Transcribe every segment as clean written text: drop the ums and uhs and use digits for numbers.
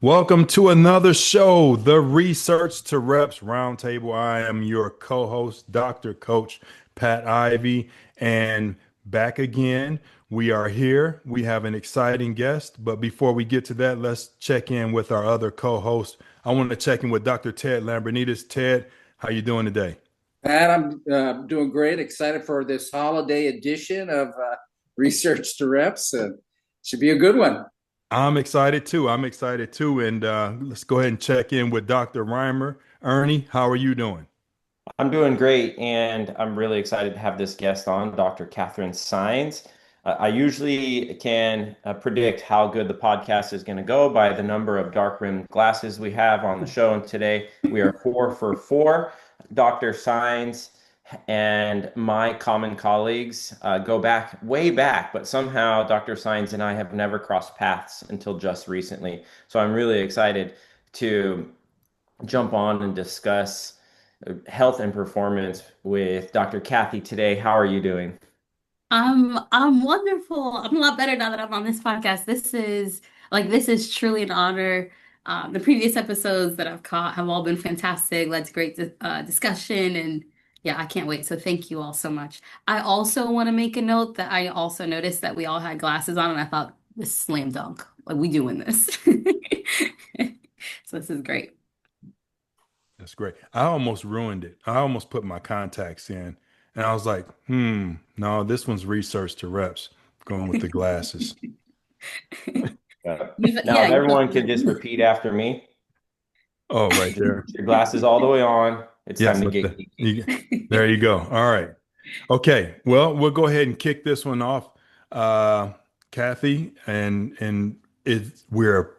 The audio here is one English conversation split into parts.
Welcome to another show, the Research to Reps Roundtable. I am your co-host, Dr. Coach Pat Ivey, and back again. We are here. We have an exciting guest, but before we get to that, let's check in with our other co-host. I want to check in with Dr. Ted Lambrinides. Ted, how you doing today? Pat, I'm doing great. Excited for this holiday edition of Research to Reps. Should be a good one. I'm excited too. And let's go ahead and check in with Dr. Reimer. Ernie, how are you doing? I'm doing great, and I'm really excited to have this guest on, Dr. Catherine Saenz. I usually can predict how good the podcast is going to go by the number of dark rimmed glasses we have on the show. And today we are 4 for 4. Dr. Saenz and my common colleagues go back, way back, but somehow Dr. Saenz and I have never crossed paths until just recently. So I'm really excited to jump on and discuss health and performance with Dr. Kathy today. How are you doing? I'm wonderful. I'm a lot better now that I'm on this podcast. This is truly an honor. The previous episodes that I've caught have all been fantastic. Led to great discussion, and yeah, I can't wait. So thank you all so much. I also want to make a note that I also noticed that we all had glasses on, and I thought this is slam dunk. Like we doing this. So this is great. That's great. I almost ruined it. I almost put my contacts in and I was like, no, this one's research to reps, going with the glasses. Now, Yeah, if everyone can just repeat after me, Oh, right there. your glasses all the way on. It's Yes, time to get geeky. there you go. All right. Okay. Well, we'll go ahead and kick this one off. Kathy, we're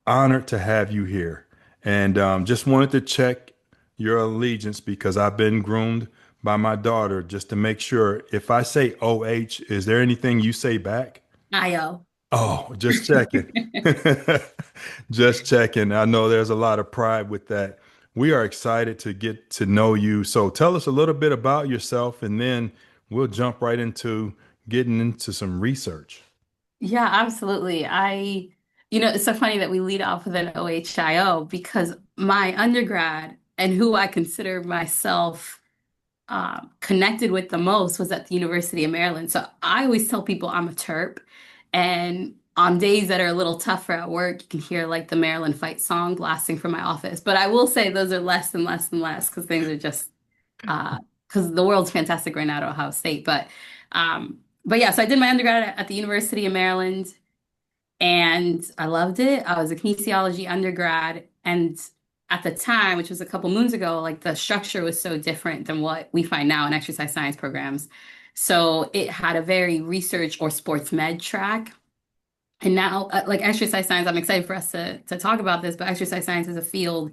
honored to have you here. And just wanted to check your allegiance because I've been groomed by my daughter just to make sure if I say OH, is there anything you say back? IO. Oh, just checking. Just checking. I know there's a lot of pride with that. We are excited to get to know you. So tell us a little bit about yourself and then we'll jump right into getting into some research. Yeah, absolutely. It's so funny that we lead off with an OHIO because my undergrad and who I consider myself connected with the most was at the University of Maryland. So I always tell people I'm a Terp. And on days that are a little tougher at work, you can hear like the Maryland fight song blasting from my office. But I will say those are less and less and less because things are just because the world's fantastic right now at Ohio State. But yeah, so I did my undergrad at the University of Maryland and I loved it. I was a kinesiology undergrad, and at the time, which was a couple moons ago, like the structure was so different than what we find now in exercise science programs. So it had a very research or sports med track. And now, like exercise science, I'm excited for us to talk about this, but exercise science as a field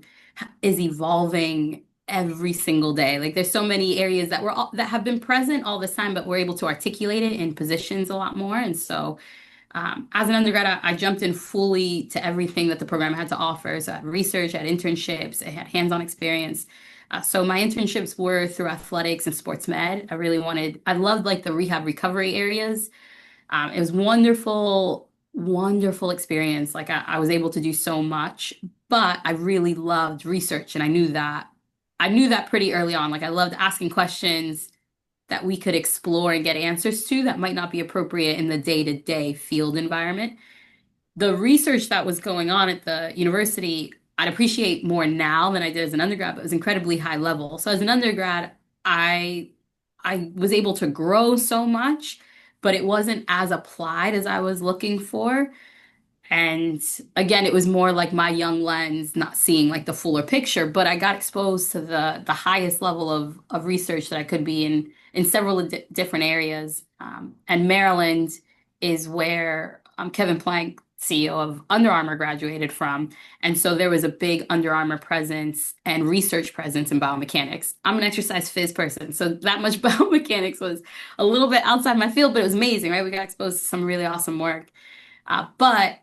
is evolving every single day. Like there's so many areas that have been present all this time, but we're able to articulate it in positions a lot more. And so as an undergrad, I jumped in fully to everything that the program had to offer. So I had research, I had internships, I had hands-on experience. So my internships were through athletics and sports med. I loved like the rehab recovery areas. It was wonderful, wonderful experience. Like I was able to do so much, but I really loved research, and I knew that. I knew that pretty early on. Like I loved asking questions that we could explore and get answers to that might not be appropriate in the day-to-day field environment. The research that was going on at the university, I'd appreciate more now than I did as an undergrad, but it was incredibly high level. So as an undergrad, I I was able to grow so much, but it wasn't as applied as I was looking for. And again, it was more like my young lens, not seeing like the fuller picture, but I got exposed to the highest level of research that I could be in several different areas. And Maryland is where Kevin Plank, CEO of Under Armour, graduated from. And so there was a big Under Armour presence and research presence in biomechanics. I'm an exercise phys person, so that much biomechanics was a little bit outside my field, but it was amazing, right? We got exposed to some really awesome work. But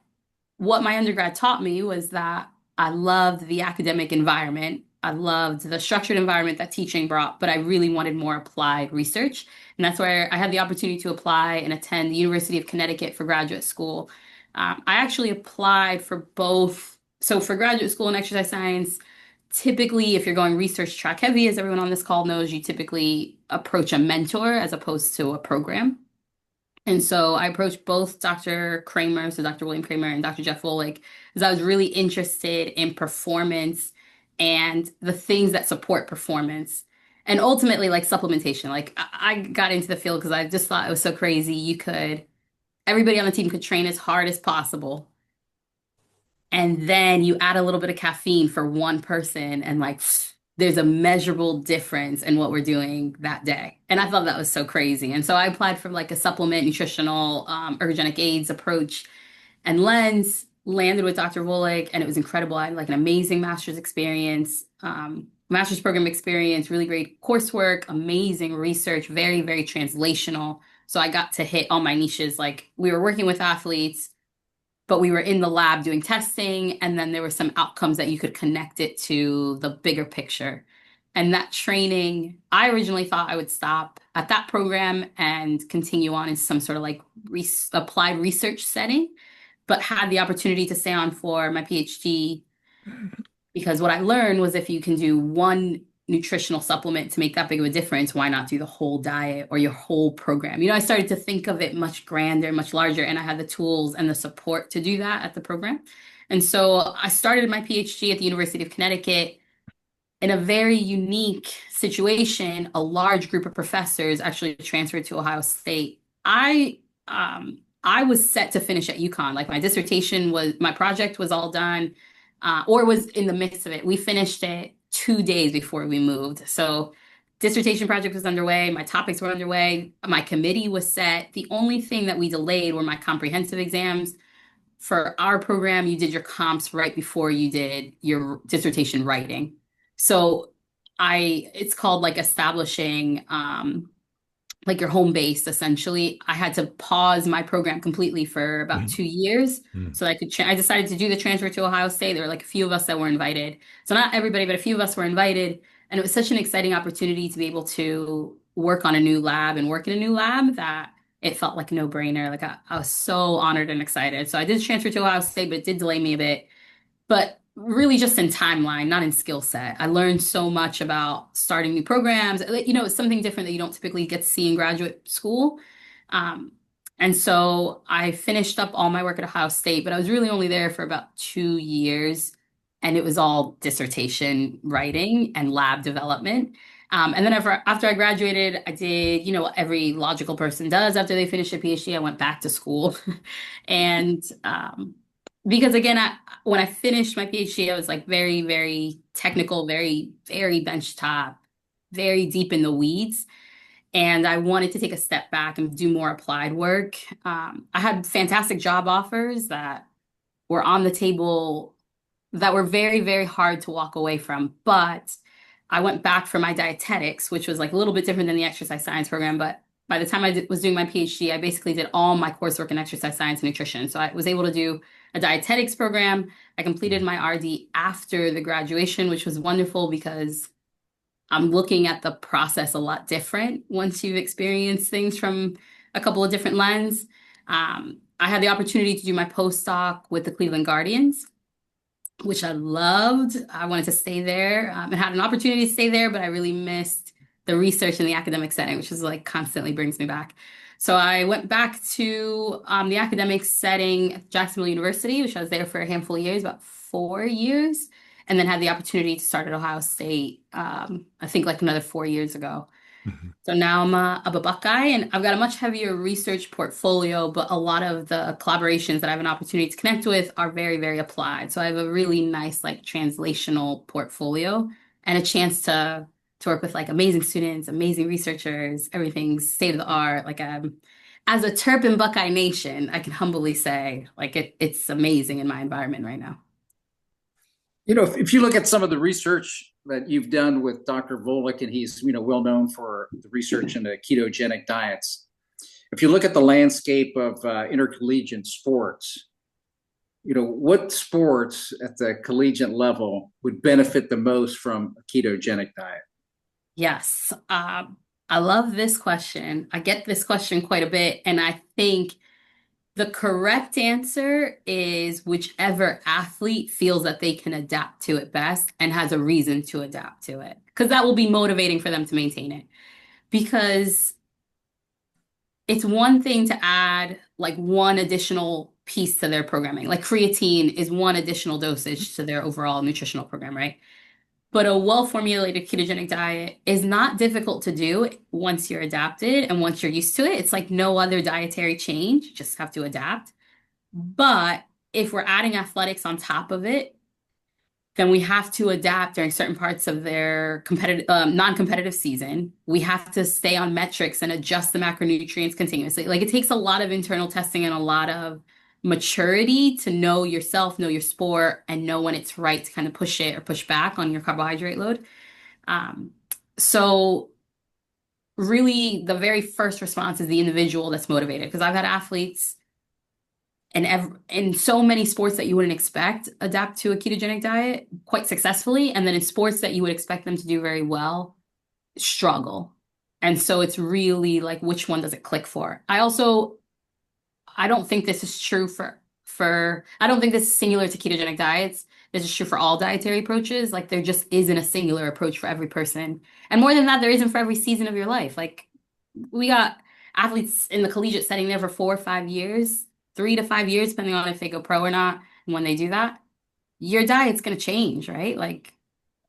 what my undergrad taught me was that I loved the academic environment. I loved the structured environment that teaching brought, but I really wanted more applied research. And that's where I had the opportunity to apply and attend the University of Connecticut for graduate school. I actually applied for both So for graduate school in exercise science, typically if you're going research track heavy, as everyone on this call knows, you typically approach a mentor as opposed to a program. And so I approached both Dr. Kramer, so Dr. William Kramer and Dr. Jeff Volek, because I was really interested in performance and the things that support performance. And ultimately, like supplementation. Like I got into the field because I just thought it was so crazy. Everybody on the team could train as hard as possible. And then you add a little bit of caffeine for one person, and like there's a measurable difference in what we're doing that day. And I thought that was so crazy. And so I applied for like a supplement, nutritional, ergogenic aids approach and lens, landed with Dr. Volek, and it was incredible. I had like an amazing master's experience, master's program experience, really great coursework, amazing research, very, very translational. So I got to hit all my niches. Like we were working with athletes, but we were in the lab doing testing, and then there were some outcomes that you could connect it to the bigger picture. And that training, I originally thought I would stop at that program and continue on in some sort of like applied research setting, but had the opportunity to stay on for my PhD, because what I learned was if you can do one nutritional supplement to make that big of a difference, why not do the whole diet or your whole program? I started to think of it much grander, much larger, and I had the tools and the support to do that at the program. And so I started my PhD at the University of Connecticut in a very unique situation. A large group of professors actually transferred to Ohio State. I was set to finish at UConn. Like my project was all done, or was in the midst of it. We finished it 2 days before we moved. So dissertation project was underway, my topics were underway, my committee was set. The only thing that we delayed were my comprehensive exams. For our program, you did your comps right before you did your dissertation writing. So it's called like establishing like your home base, essentially. I had to pause my program completely for about 2 years so I could, I decided to do the transfer to Ohio State. There were like a few of us that were invited. So not everybody, but a few of us were invited. And it was such an exciting opportunity to be able to work on a new lab and work in a new lab that it felt like a no-brainer. Like I was so honored and excited. So I did transfer to Ohio State, but it did delay me a bit. But really just in timeline, not in skill set. I learned so much about starting new programs. It's something different that you don't typically get to see in graduate school. And so I finished up all my work at Ohio State, but I was really only there for about 2 years. And it was all dissertation writing and lab development. And then after I graduated, I did, what every logical person does after they finish a PhD. I went back to school. And because again, when I finished my PhD, I was like very, very technical, very, very benchtop, very deep in the weeds. And I wanted to take a step back and do more applied work. I had fantastic job offers that were on the table that were very, very hard to walk away from. But I went back for my dietetics, which was like a little bit different than the exercise science program. But by the time I was doing my PhD, I basically did all my coursework in exercise science and nutrition. So I was able to do a dietetics program. I completed my RD after the graduation, which was wonderful because I'm looking at the process a lot different once you've experienced things from a couple of different lenses. I had the opportunity to do my postdoc with the Cleveland Guardians, which I loved. I wanted to stay there and had an opportunity to stay there, but I really missed the research in the academic setting, which is like constantly brings me back. So I went back to the academic setting at Jacksonville University, which I was there for a handful of years, about 4 years, and then had the opportunity to start at Ohio State, I think like another 4 years ago. So now I'm a Buckeye, and I've got a much heavier research portfolio, but a lot of the collaborations that I have an opportunity to connect with are very, very applied. So I have a really nice like translational portfolio and a chance to work with like amazing students, amazing researchers, everything's state of the art. Like as a Terp in Buckeye Nation, I can humbly say like it's amazing in my environment right now. If you look at some of the research that you've done with Dr. Volek, and he's, well known for the research into ketogenic diets. If you look at the landscape of intercollegiate sports, what sports at the collegiate level would benefit the most from a ketogenic diet? Yes. I love this question. I get this question quite a bit. And I think The correct answer is whichever athlete feels that they can adapt to it best and has a reason to adapt to it, because that will be motivating for them to maintain it. Because it's one thing to add like one additional piece to their programming. Like creatine is one additional dosage to their overall nutritional program, right? But a well-formulated ketogenic diet is not difficult to do once you're adapted and once you're used to it. It's like no other dietary change, you just have to adapt. But if we're adding athletics on top of it, then we have to adapt during certain parts of their competitive, non-competitive season. We have to stay on metrics and adjust the macronutrients continuously. Like it takes a lot of internal testing and a lot of maturity to know yourself, know your sport, and know when it's right to kind of push it or push back on your carbohydrate load. Um, so really the very first response is the individual that's motivated. Because I've had athletes in so many sports that you wouldn't expect adapt to a ketogenic diet quite successfully, and then in sports that you would expect them to do very well, struggle. And so it's really like which one does it click for? I don't think this is true for I don't think this is singular to ketogenic diets. This is true for all dietary approaches. Like there just isn't a singular approach for every person. And more than that, there isn't for every season of your life. Like we got athletes in the collegiate setting there for 4 or 5 years, 3 to 5 years, depending on if they go pro or not. And when they do that, your diet's going to change, right? Like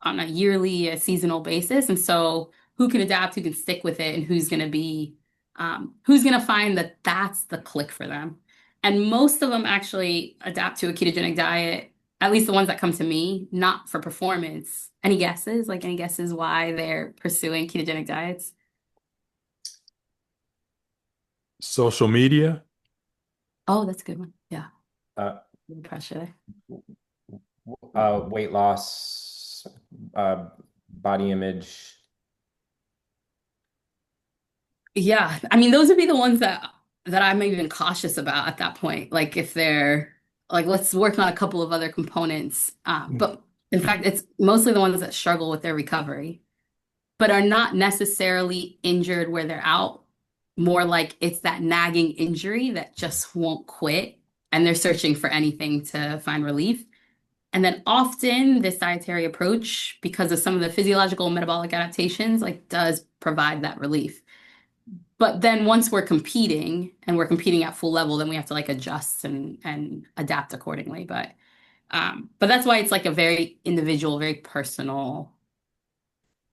on a yearly, a seasonal basis. And so who can adapt, who can stick with it, and who's going to find that that's the click for them. And most of them actually adapt to a ketogenic diet, at least the ones that come to me, not for performance. Any guesses? Like any guesses why they're pursuing ketogenic diets? Social media. Oh, that's a good one. Yeah. Uh, Pressure. Weight loss, body image. Yeah. I mean, those would be the ones that I'm even cautious about at that point. Like if they're like, let's work on a couple of other components. But in fact, it's mostly the ones that struggle with their recovery, but are not necessarily injured where they're out. More like it's that nagging injury that just won't quit, and they're searching for anything to find relief. And then often this dietary approach, because of some of the physiological and metabolic adaptations, like does provide that relief. But then once we're competing and we're competing at full level, then we have to like adjust and adapt accordingly. But that's why it's like a very individual, very personal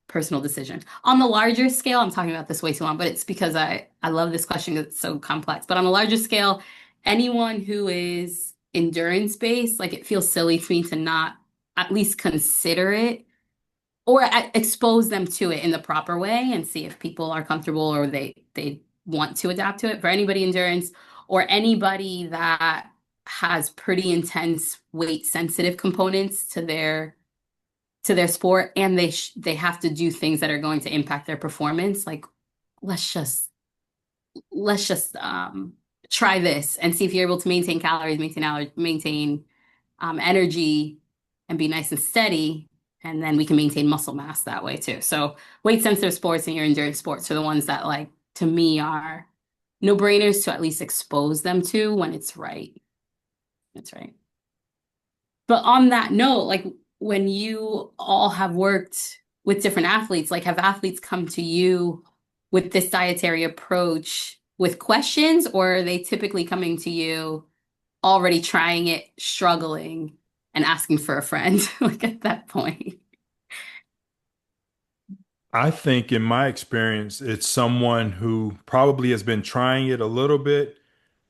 decision. On the larger scale, I'm talking about this way too long, but it's because I love this question because it's so complex. But on a larger scale, anyone who is endurance-based, like it feels silly for me to not at least consider it or expose them to it in the proper way and see if people are comfortable or they want to adapt to it. For anybody endurance or anybody that has pretty intense weight sensitive components to their sport, and they have to do things that are going to impact their performance, like let's just try this and see if you're able to maintain calories, maintain energy, and be nice and steady, and then we can maintain muscle mass that way too. So weight sensitive sports and your endurance sports are the ones that, like, to me, are no brainers to at least expose them to when it's right. That's right. But on that note, like when you all have worked with different athletes, like have athletes come to you with this dietary approach with questions, or are they typically coming to you already trying it, struggling, and asking for a friend like at that point? I think in my experience, it's someone who probably has been trying it a little bit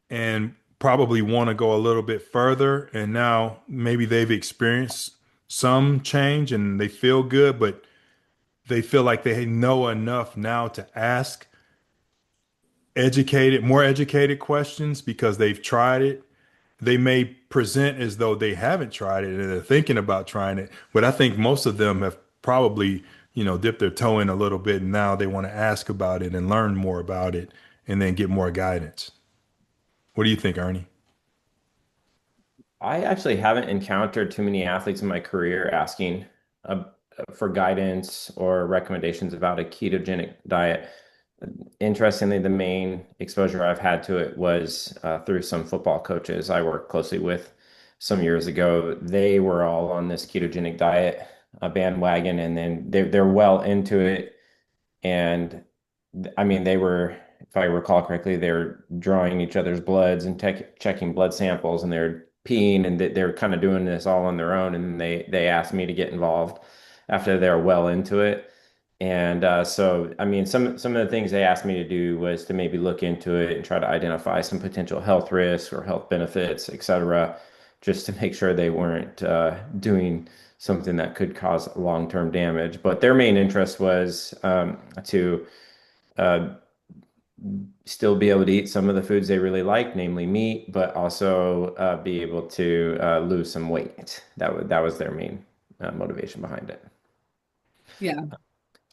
and probably want to go a little bit further. And now maybe they've experienced some change and they feel good, but they feel like they know enough now to ask more educated questions because they've tried it. They may present as though they haven't tried it and they're thinking about trying it, but I think most of them have probably, dipped their toe in a little bit and now they want to ask about it and learn more about it and then get more guidance. What do you think, Ernie? I actually haven't encountered too many athletes in my career asking uh, for guidance or recommendations about a ketogenic diet. Interestingly, the main exposure I've had to it was through some football coaches I worked closely with some years ago. They were all on this ketogenic diet bandwagon, and then they're well into it. And I mean, they were, if I recall correctly, they were drawing each other's bloods and checking blood samples, and they're peeing, and they're kind of doing this all on their own. And they asked me to get involved after they're well into it. And so, I mean, some of the things they asked me to do was to maybe look into it and try to identify some potential health risks or health benefits, et cetera, just to make sure they weren't doing something that could cause long-term damage. But their main interest was to uh, still be able to eat some of the foods they really like, namely meat, but also be able to lose some weight. That was their main motivation behind it. Yeah.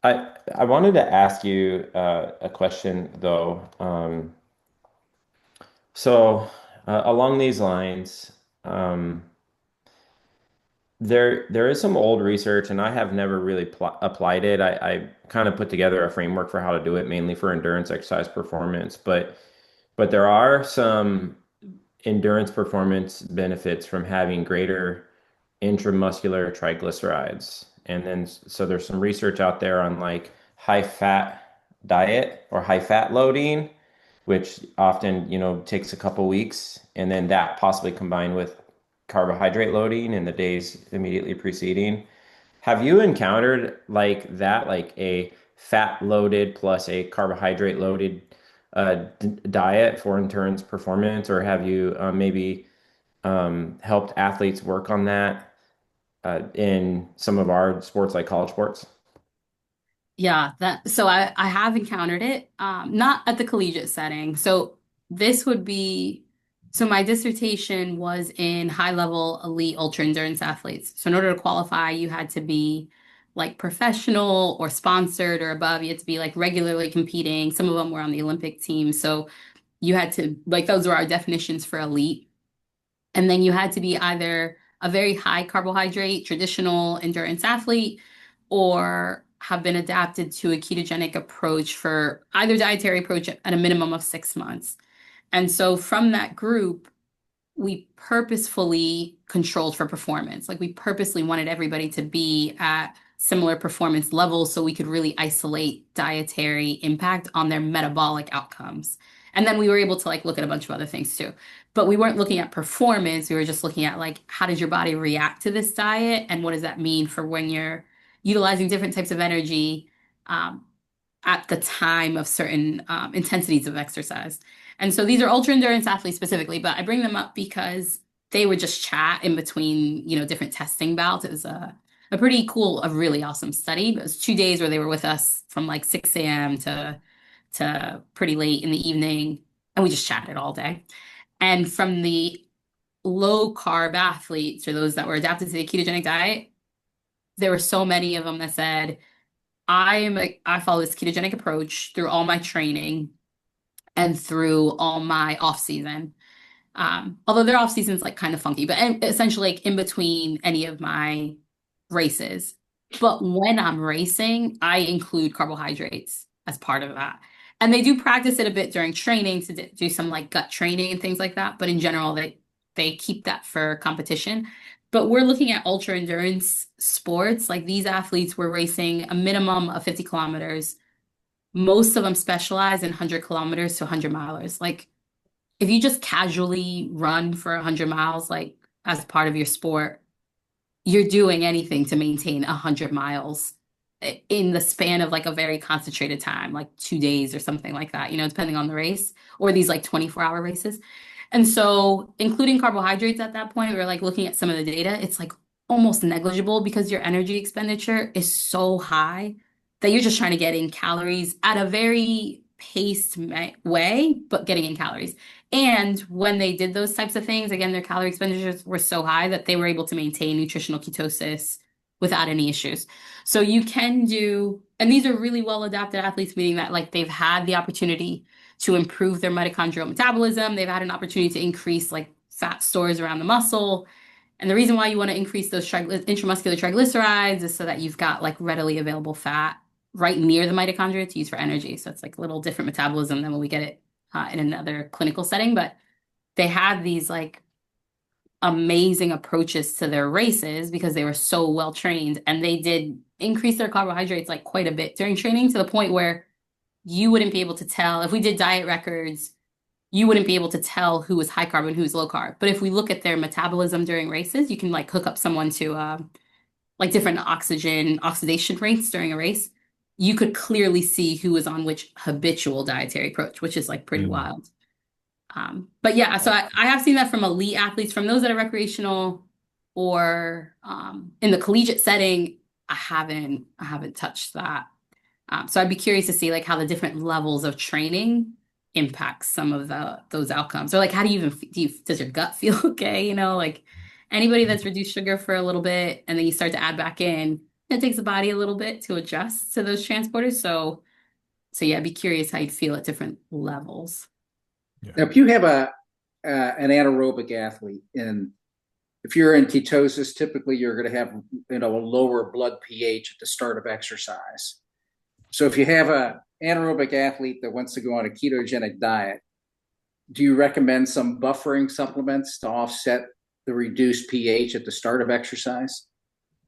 I wanted to ask you a question though. Along these lines, um, there is some old research, and I have never really applied it. I kind of put together a framework for how to do it, mainly for endurance exercise performance. But there are some endurance performance benefits from having greater intramuscular triglycerides. And then, so there's some research out there on like high fat diet or high fat loading, which often, takes a couple weeks. And then that possibly combined with carbohydrate loading in the days immediately preceding. Have you encountered like that, like a fat loaded plus a carbohydrate loaded diet for endurance performance, or have you maybe helped athletes work on that in some of our sports, like college sports? Yeah, I have encountered it, not at the collegiate setting. This would be so my dissertation was in high level elite ultra endurance athletes. So in order to qualify, you had to be like professional or sponsored or above. You had to be like regularly competing. Some of them were on the Olympic team. So you had to like those were our definitions for elite. And then you had to be either a very high carbohydrate, traditional endurance athlete, or have been adapted to a ketogenic approach for either dietary approach at a minimum of 6 months. And so from that group, we purposefully controlled for performance. Like we purposely wanted everybody to be at similar performance levels so we could really isolate dietary impact on their metabolic outcomes. And then we were able to like look at a bunch of other things too. But we weren't looking at performance. We were just looking at like how does your body react to this diet and what does that mean for when you're utilizing different types of energy um, at the time of certain intensities of exercise. And so these are ultra endurance athletes specifically, but I bring them up because they would just chat in between, different testing bouts. It was a pretty cool, a really awesome study. It was 2 days where they were with us from like 6 a.m. to pretty late in the evening, and we just chatted all day. And from the low carb athletes or those that were adapted to the ketogenic diet, there were so many of them that said, I follow this ketogenic approach through all my training and through all my off season. Although their off season's like kind of funky, but essentially like in between any of my races. But when I'm racing, I include carbohydrates as part of that. And they do practice it a bit during training to do some like gut training and things like that. But in general, they keep that for competition. But we're looking at ultra endurance sports. Like these athletes were racing a minimum of 50 kilometers. Most of them specialize in 100 kilometers to 100 milers. Like if you just casually run for 100 miles, like as part of your sport, you're doing anything to maintain 100 miles in the span of like a very concentrated time, like 2 days or something like that, depending on the race or these like 24-hour races. And so including carbohydrates at that point, we're like looking at some of the data, it's like almost negligible because your energy expenditure is so high that you're just trying to get in calories at a very paced way, but getting in calories. And when they did those types of things, again, their calorie expenditures were so high that they were able to maintain nutritional ketosis without any issues. So you can do, and these are really well adapted athletes, meaning that like they've had the opportunity to improve their mitochondrial metabolism. They've had an opportunity to increase like fat stores around the muscle. And the reason why you want to increase those intramuscular triglycerides is so that you've got like readily available fat right near the mitochondria. It's used for energy. So it's like a little different metabolism than when we get it in another clinical setting. But they had these like amazing approaches to their races because they were so well trained, and they did increase their carbohydrates like quite a bit during training, to the point where you wouldn't be able to tell if we did diet records. You wouldn't be able to tell who was high carb and who was low carb. But if we look at their metabolism during races, you can like hook up someone to like different oxidation rates during a race. You could clearly see who was on which habitual dietary approach, which is like pretty wild. But yeah, so I have seen that from elite athletes, from those that are recreational or in the collegiate setting. I haven't touched that. So I'd be curious to see like how the different levels of training impacts some of those outcomes. Or like, how do you even does your gut feel okay? You know, like anybody that's reduced sugar for a little bit and then you start to add back in, it takes the body a little bit to adjust to those transporters. So yeah, I'd be curious how you'd feel at different levels. Yeah. Now, if you have an anaerobic athlete, and if you're in ketosis, typically you're going to have a lower blood pH at the start of exercise. So if you have an anaerobic athlete that wants to go on a ketogenic diet, do you recommend some buffering supplements to offset the reduced pH at the start of exercise?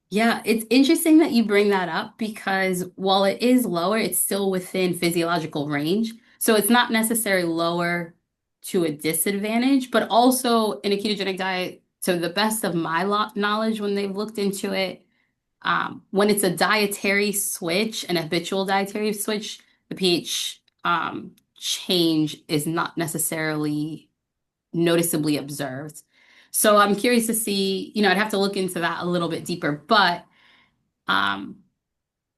Yeah, it's interesting that you bring that up, because while it is lower, it's still within physiological range. So it's not necessarily lower to a disadvantage, but also in a ketogenic diet, to the best of my knowledge, when they've looked into it, when it's a dietary switch, an habitual dietary switch, the pH change is not necessarily noticeably observed. So I'm curious to see, I'd have to look into that a little bit deeper, but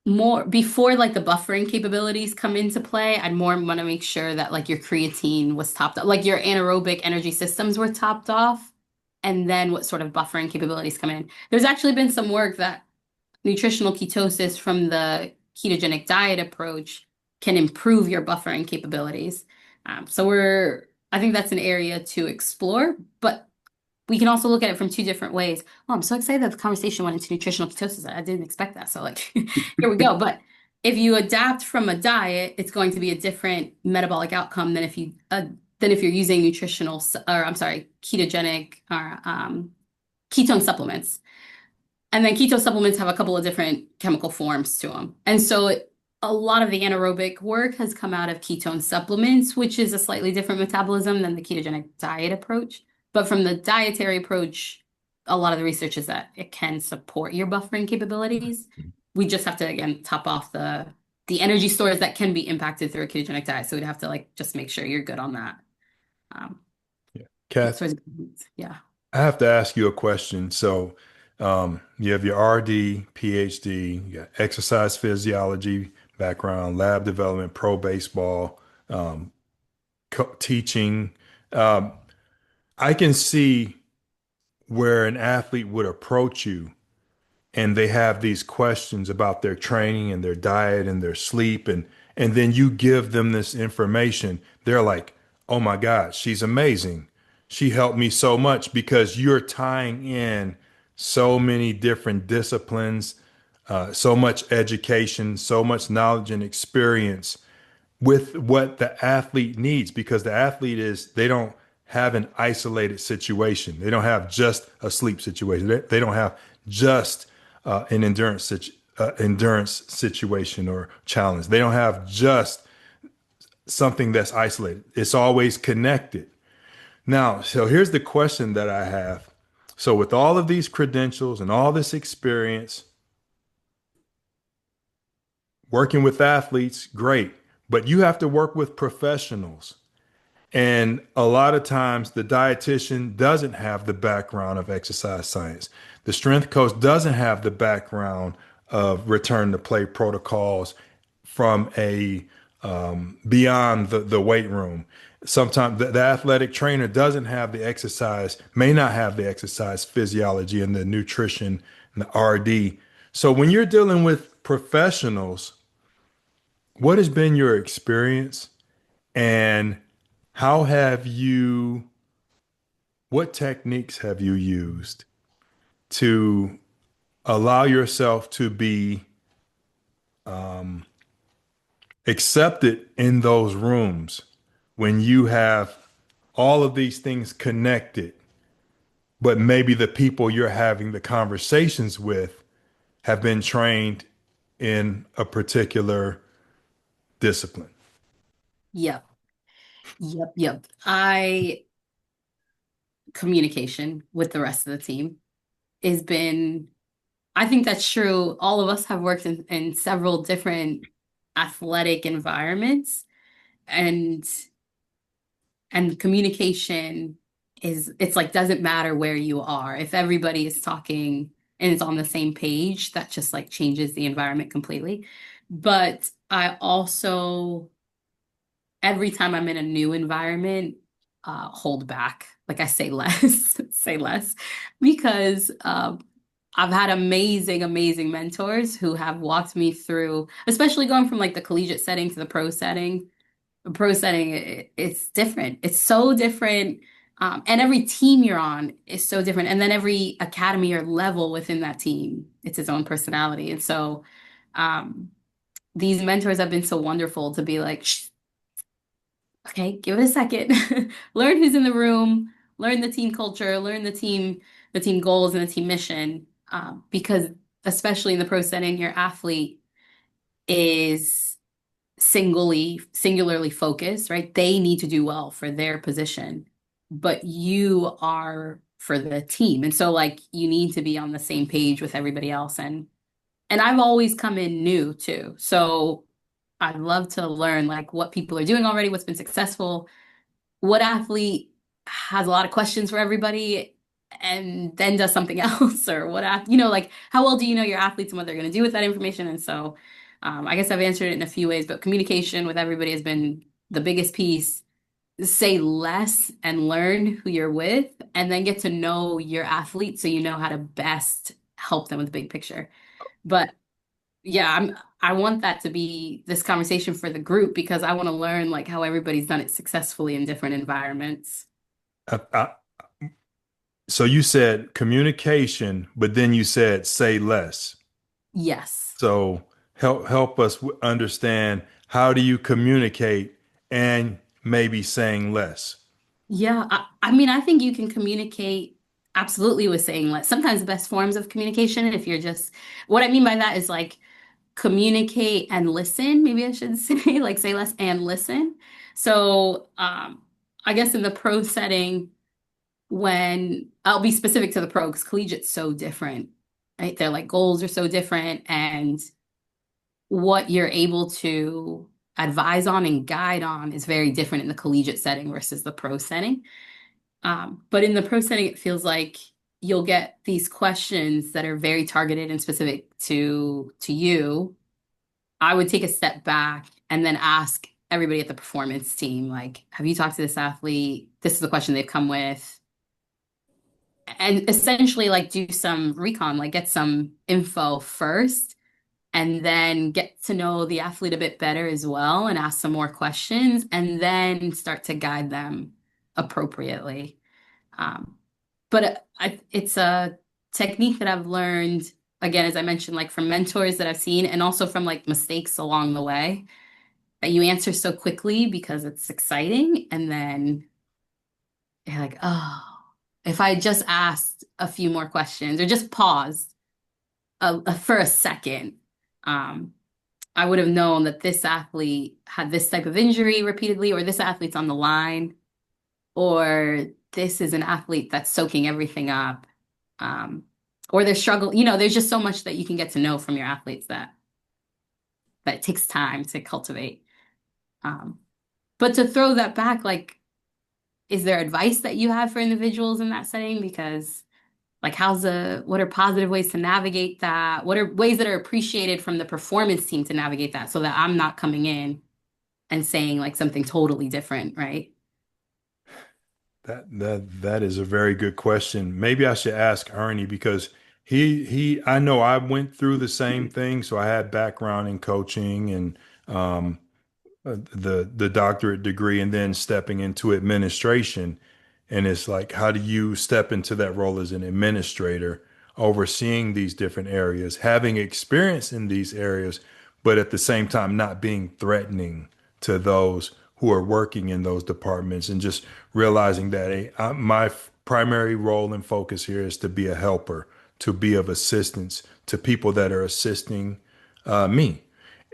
more before like the buffering capabilities come into play, I'd more want to make sure that like your creatine was topped up, like your anaerobic energy systems were topped off, and then what sort of buffering capabilities come in. There's actually been some work that nutritional ketosis from the ketogenic diet approach can improve your buffering capabilities. I think that's an area to explore, but we can also look at it from two different ways. Oh, I'm so excited that the conversation went into nutritional ketosis. I didn't expect that. So like, here we go. But if you adapt from a diet, it's going to be a different metabolic outcome than if you're using ketogenic or ketone supplements. And then keto supplements have a couple of different chemical forms to them. And so a lot of the anaerobic work has come out of ketone supplements, which is a slightly different metabolism than the ketogenic diet approach. But from the dietary approach, a lot of the research is that it can support your buffering capabilities. We just have to, again, top off the energy stores that can be impacted through a ketogenic diet. So we'd have to like just make sure you're good on that. Kath, yeah. I have to ask you a question. So you have your RD, PhD, you got exercise physiology background, lab development, pro baseball, teaching. I can see where an athlete would approach you and they have these questions about their training and their diet and their sleep, and then you give them this information. They're like, oh my God, she's amazing. She helped me so much, because you're tying in so many different disciplines, so much education, so much knowledge and experience with what the athlete needs, because the athlete they don't have an isolated situation. They don't have just a sleep situation. They don't have just an endurance situation or challenge. They don't have just something that's isolated. It's always connected. Now, so here's the question that I have. So with all of these credentials and all this experience, working with athletes, great, but you have to work with professionals. And a lot of times the dietitian doesn't have the background of exercise science. The strength coach doesn't have the background of return to play protocols from a beyond the weight room. Sometimes the athletic trainer doesn't have may not have the exercise physiology and the nutrition and the RD. So when you're dealing with professionals, what has been your experience, and what techniques have you used to allow yourself to be accepted in those rooms when you have all of these things connected, but maybe the people you're having the conversations with have been trained in a particular discipline. Yep. Yep. Yep. I communication with the rest of the team has been, I think that's true. All of us have worked in several different athletic environments, and communication it's like doesn't matter where you are. If everybody is talking and it's on the same page, that just like changes the environment completely. But I also, every time I'm in a new environment, hold back. Like I say less, say less, because I've had amazing, amazing mentors who have walked me through, especially going from like the collegiate setting to the pro setting. The pro setting, it's different. It's so different. And every team you're on is so different. And then every academy or level within that team, it's its own personality. And so um, these mentors have been so wonderful to be like, "Shh, okay, give it a second. Learn who's in the room, learn the team culture, learn the team goals and the team mission. Because especially in the pro setting, your athlete is singularly focused, right? They need to do well for their position, but you are for the team. And so like you need to be on the same page with everybody else. And I've always come in new too. So I'd love to learn like what people are doing already, what's been successful, what athlete has a lot of questions for everybody and then does something else, or like how well do you know your athletes and what they're going to do with that information? And so I guess I've answered it in a few ways, but communication with everybody has been the biggest piece. Say less and learn who you're with, and then get to know your athlete so you know how to best help them with the big picture. But yeah, I want that to be this conversation for the group because I want to learn like how everybody's done it successfully in different environments. I, I, so you said communication, but then you said say less. Yes. So help us understand, how do you communicate and maybe saying less? Yeah, I mean, I think you can communicate absolutely with saying less. Sometimes the best forms of communication, if you're just, what I mean by that is like communicate and listen, maybe I should say, like say less and listen. So, I guess in the pro setting, when I'll be specific to the pro because collegiate's so different, right? Their like goals are so different, and what you're able to advise on and guide on is very different in the collegiate setting versus the pro setting. But in the pro setting, it feels like you'll get these questions that are very targeted and specific to you. I would take a step back and then ask everybody at the performance team, like, have you talked to this athlete? This is the question they've come with. And essentially, like, do some recon, like, get some info first, and then get to know the athlete a bit better as well and ask some more questions, and then start to guide them appropriately. Um, but it's a technique that I've learned, again, as I mentioned, like from mentors that I've seen and also from like mistakes along the way that you answer so quickly because it's exciting. And then you're like, oh, if I just asked a few more questions or just paused for a second, um, I would have known that this athlete had this type of injury repeatedly, or this athlete's on the line, or this is an athlete that's soaking everything up, um, or they're struggling. There's just so much that you can get to know from your athletes that it takes time to cultivate. Um, but to throw that back, like, is there advice that you have for individuals in that setting? Because like, what are positive ways to navigate that? What are ways that are appreciated from the performance team to navigate that so that I'm not coming in and saying like something totally different, right? That is a very good question. Maybe I should ask Ernie because I know I went through the same thing. So I had background in coaching and the doctorate degree, and then stepping into administration. And it's like, how do you step into that role as an administrator, overseeing these different areas, having experience in these areas, but at the same time not being threatening to those who are working in those departments, and just realizing that my primary role and focus here is to be a helper, to be of assistance to people that are assisting me.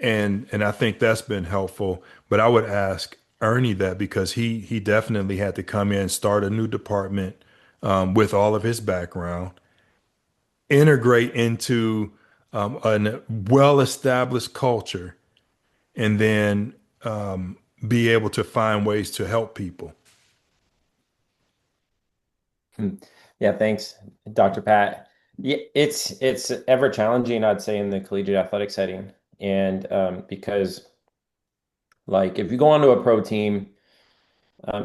And I think that's been helpful. But I would ask Ernie that, because he definitely had to come in, start a new department with all of his background, integrate into a well-established culture, and then be able to find ways to help people. Yeah, thanks, Dr. Pat. Yeah, it's ever challenging, I'd say, in the collegiate athletic setting, and because like if you go onto a pro team,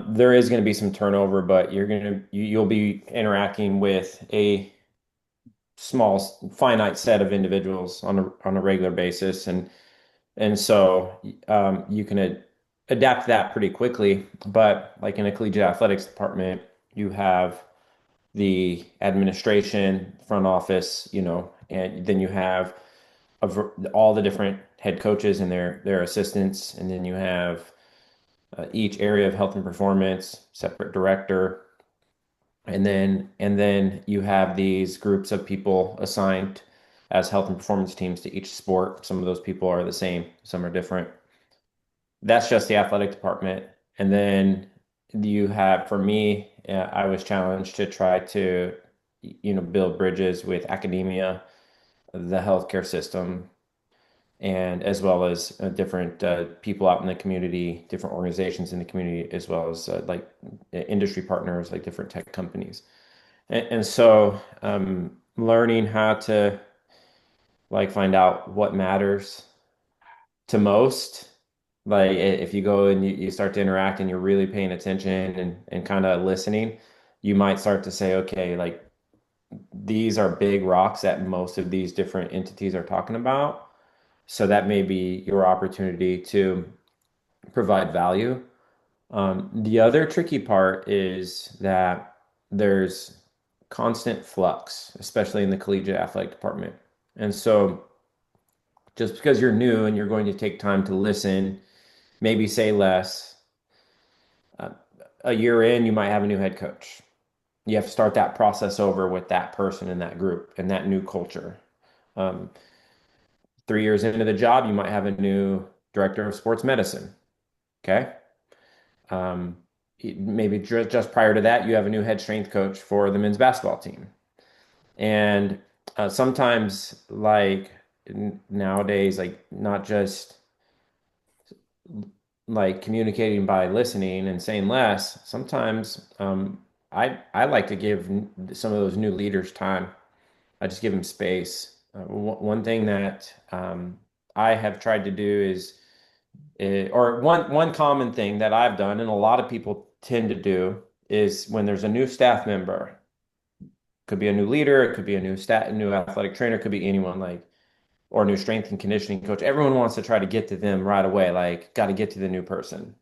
there is going to be some turnover, but you'll be interacting with a small finite set of individuals on a regular basis, and so you can adapt that pretty quickly. But like in a collegiate athletics department, you have the administration, front office, and then you have all the different head coaches and their assistants, and then you have each area of health and performance, separate director, and then you have these groups of people assigned as health and performance teams to each sport. Some of those people are the same, some are different. That's just the athletic department. And then you have, for me, I was challenged to try to, build bridges with academia, the healthcare system, and as well as different people out in the community, different organizations in the community, as well as like industry partners, like different tech companies. And so learning how to like find out what matters to most, like if you go and you start to interact and you're really paying attention and kind of listening, you might start to say, okay, like these are big rocks that most of these different entities are talking about. So that may be your opportunity to provide value. The other tricky part is that there's constant flux, especially in the collegiate athletic department. And so just because you're new and you're going to take time to listen, maybe say less, uh, a year in, you might have a new head coach. You have to start that process over with that person in that group and that new culture. Um, 3 years into the job, you might have a new director of sports medicine. Okay. Um, Maybe just prior to that, you have a new head strength coach for the men's basketball team. And sometimes, like nowadays, like not just like communicating by listening and saying less, sometimes I like to give some of those new leaders time. I just give them space. One thing that I have tried to do is, or one common thing that I've done, and a lot of people tend to do, is when there's a new staff member, could be a new leader, it could be a new athletic trainer, it could be anyone, like, or a new strength and conditioning coach. Everyone wants to try to get to them right away, like got to get to the new person.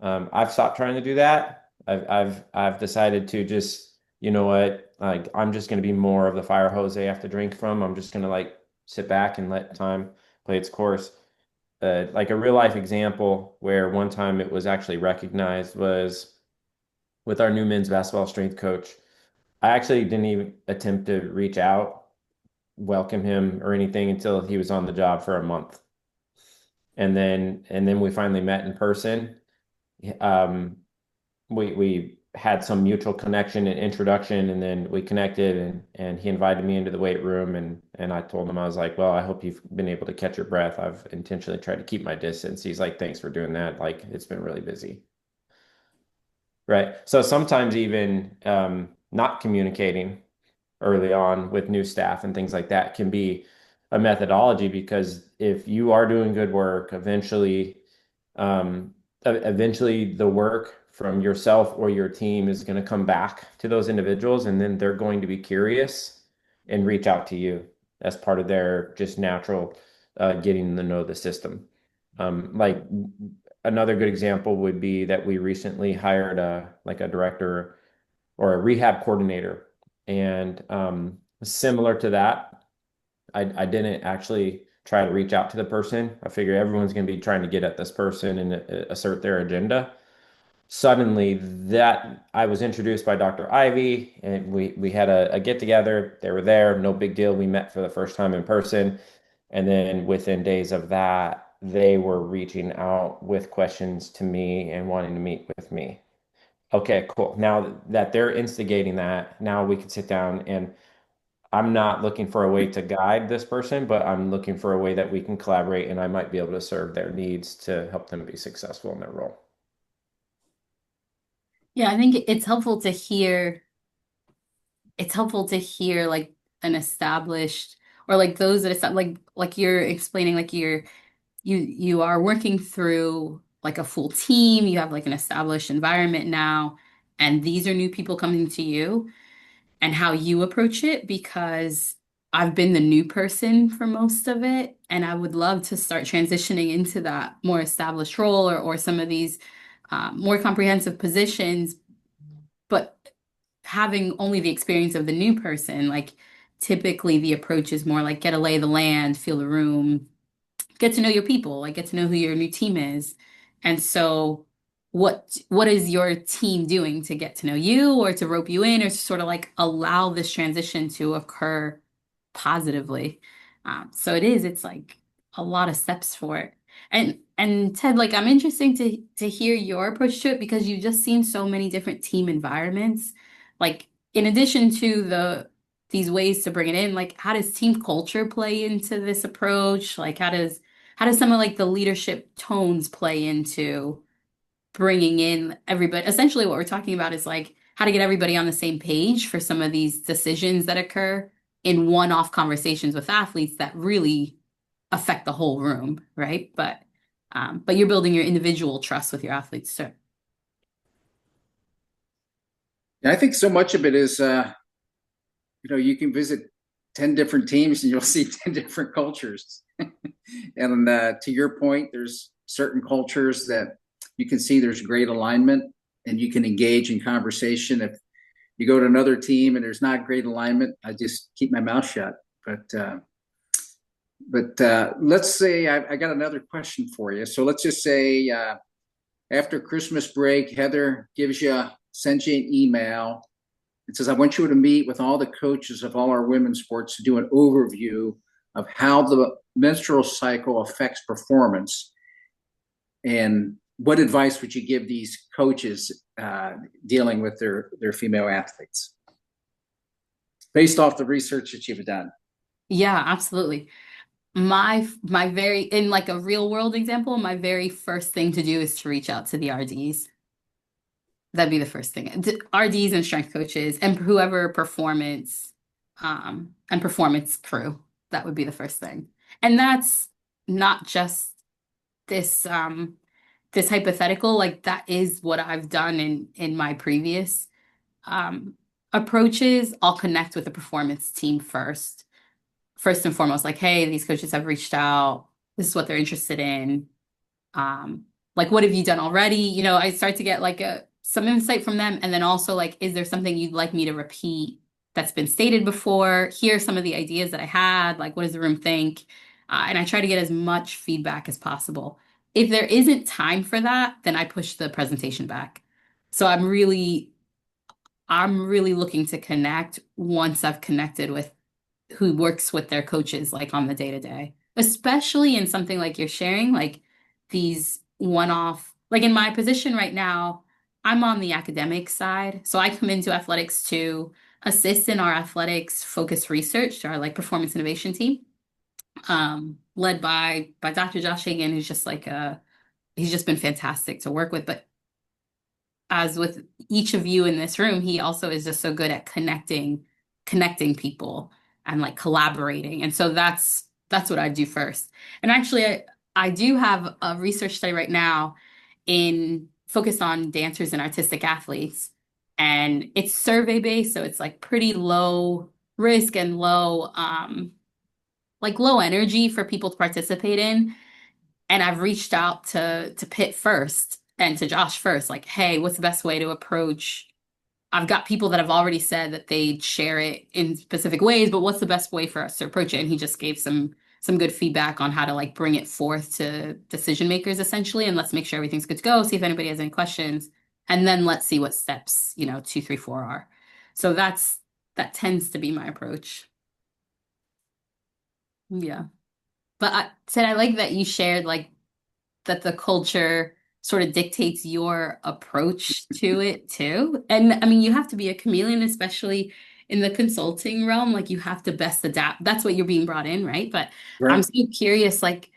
I've stopped trying to do that. I've decided to just, you know what, like I'm just going to be more of the fire hose they have to drink from. I'm just going to like sit back and let time play its course. Like a real life example where one time it was actually recognized was with our new men's basketball strength coach. I actually didn't even attempt to reach out, welcome him or anything until he was on the job for a month. And then we finally met in person. Um, we had some mutual connection and introduction, and then we connected, and he invited me into the weight room, and I told him, I was like, well, I hope you've been able to catch your breath. I've intentionally tried to keep my distance. He's like, thanks for doing that. Like it's been really busy. Right. So sometimes even not communicating early on with new staff and things like that can be a methodology, because if you are doing good work, eventually the work from yourself or your team is going to come back to those individuals, and then they're going to be curious and reach out to you as part of their just natural getting to know the system. Like another good example would be that we recently hired a director or a rehab coordinator, and similar to that, I didn't actually try to reach out to the person. I figure everyone's going to be trying to get at this person and assert their agenda. Suddenly, that I was introduced by Dr. Ivey, and we had a get together. They were there, no big deal. We met for the first time in person, and then within days of that, they were reaching out with questions to me and wanting to meet with me. Okay, cool. Now that they're instigating that, now we can sit down, and I'm not looking for a way to guide this person, but I'm looking for a way that we can collaborate and I might be able to serve their needs to help them be successful in their role. Yeah, I think it's helpful to hear like an established or like those that it's like you're explaining like you are working through like a full team, you have like an established environment now, and these are new people coming to you and how you approach it because I've been the new person for most of it, and I would love to start transitioning into that more established role or some of these more comprehensive positions, but having only the experience of the new person, like typically the approach is more like get a lay of the land, feel the room, get to know your people, like get to know who your new team is. And so what is your team doing to get to know you or to rope you in or to sort of like allow this transition to occur positively? So it's like a lot of steps for it. And Ted, like I'm interested to hear your approach to it because you've just seen so many different team environments. Like in addition to these ways to bring it in, like how does team culture play into this approach? Like how does some of like the leadership tones play into bringing in everybody? Essentially, what we're talking about is like how to get everybody on the same page for some of these decisions that occur in one-off conversations with athletes that really affect the whole room, right? But you're building your individual trust with your athletes too. And I think so much of it is, you can visit 10 different teams and you'll see 10 different cultures. And to your point, there's certain cultures that you can see there's great alignment and you can engage in conversation. If you go to another team and there's not great alignment, I just keep my mouth shut. But let's say I got another question for you. So let's just say after Christmas break, Heather sends you an email. It says, I want you to meet with all the coaches of all our women's sports to do an overview of how the menstrual cycle affects performance. And what advice would you give these coaches dealing with their female athletes based off the research that you've done? Yeah, absolutely. My very, in like a real world example, my very first thing to do is to reach out to the RDs. That'd be the first thing. RDs and strength coaches and whoever and performance crew. That would be the first thing. And that's not just this this hypothetical, like that is what I've done in my previous approaches. I'll connect with the performance team first and foremost, like, hey, these coaches have reached out. This is what they're interested in. Like, what have you done already? I start to get like some insight from them. And then also like, is there something you'd like me to repeat that's been stated before? Here are some of the ideas that I had. Like, what does the room think? And I try to get as much feedback as possible. If there isn't time for that, then I push the presentation back. So I'm really looking to connect once I've connected with who works with their coaches like on the day-to-day, especially in something like you're sharing, like these one-off, like in my position right now, I'm on the academic side. So I come into athletics to assist in our athletics focused research, our like performance innovation team, led by Dr. Josh Hagan, who's just like he's just been fantastic to work with. But as with each of you in this room, he also is just so good at connecting people and like collaborating. And so that's what I do first. And actually, I do have a research study right now focused on dancers and artistic athletes. And it's survey based, so it's like pretty low risk and low energy for people to participate in. And I've reached out to Pitt first and to Josh first, like, hey, what's the best way to approach? I've got people that have already said that they'd share it in specific ways, but what's the best way for us to approach it? And he just gave some some good feedback on how to like bring it forth to decision makers essentially. And let's make sure everything's good to go. See if anybody has any questions. And then let's see what steps, 2, 3, 4 are. So that tends to be my approach. Yeah. But I like that you shared like that the culture sort of dictates your approach to it too. And I mean, you have to be a chameleon, especially in the consulting realm. Like you have to best adapt. That's what you're being brought in, right? But I'm Right. so curious, like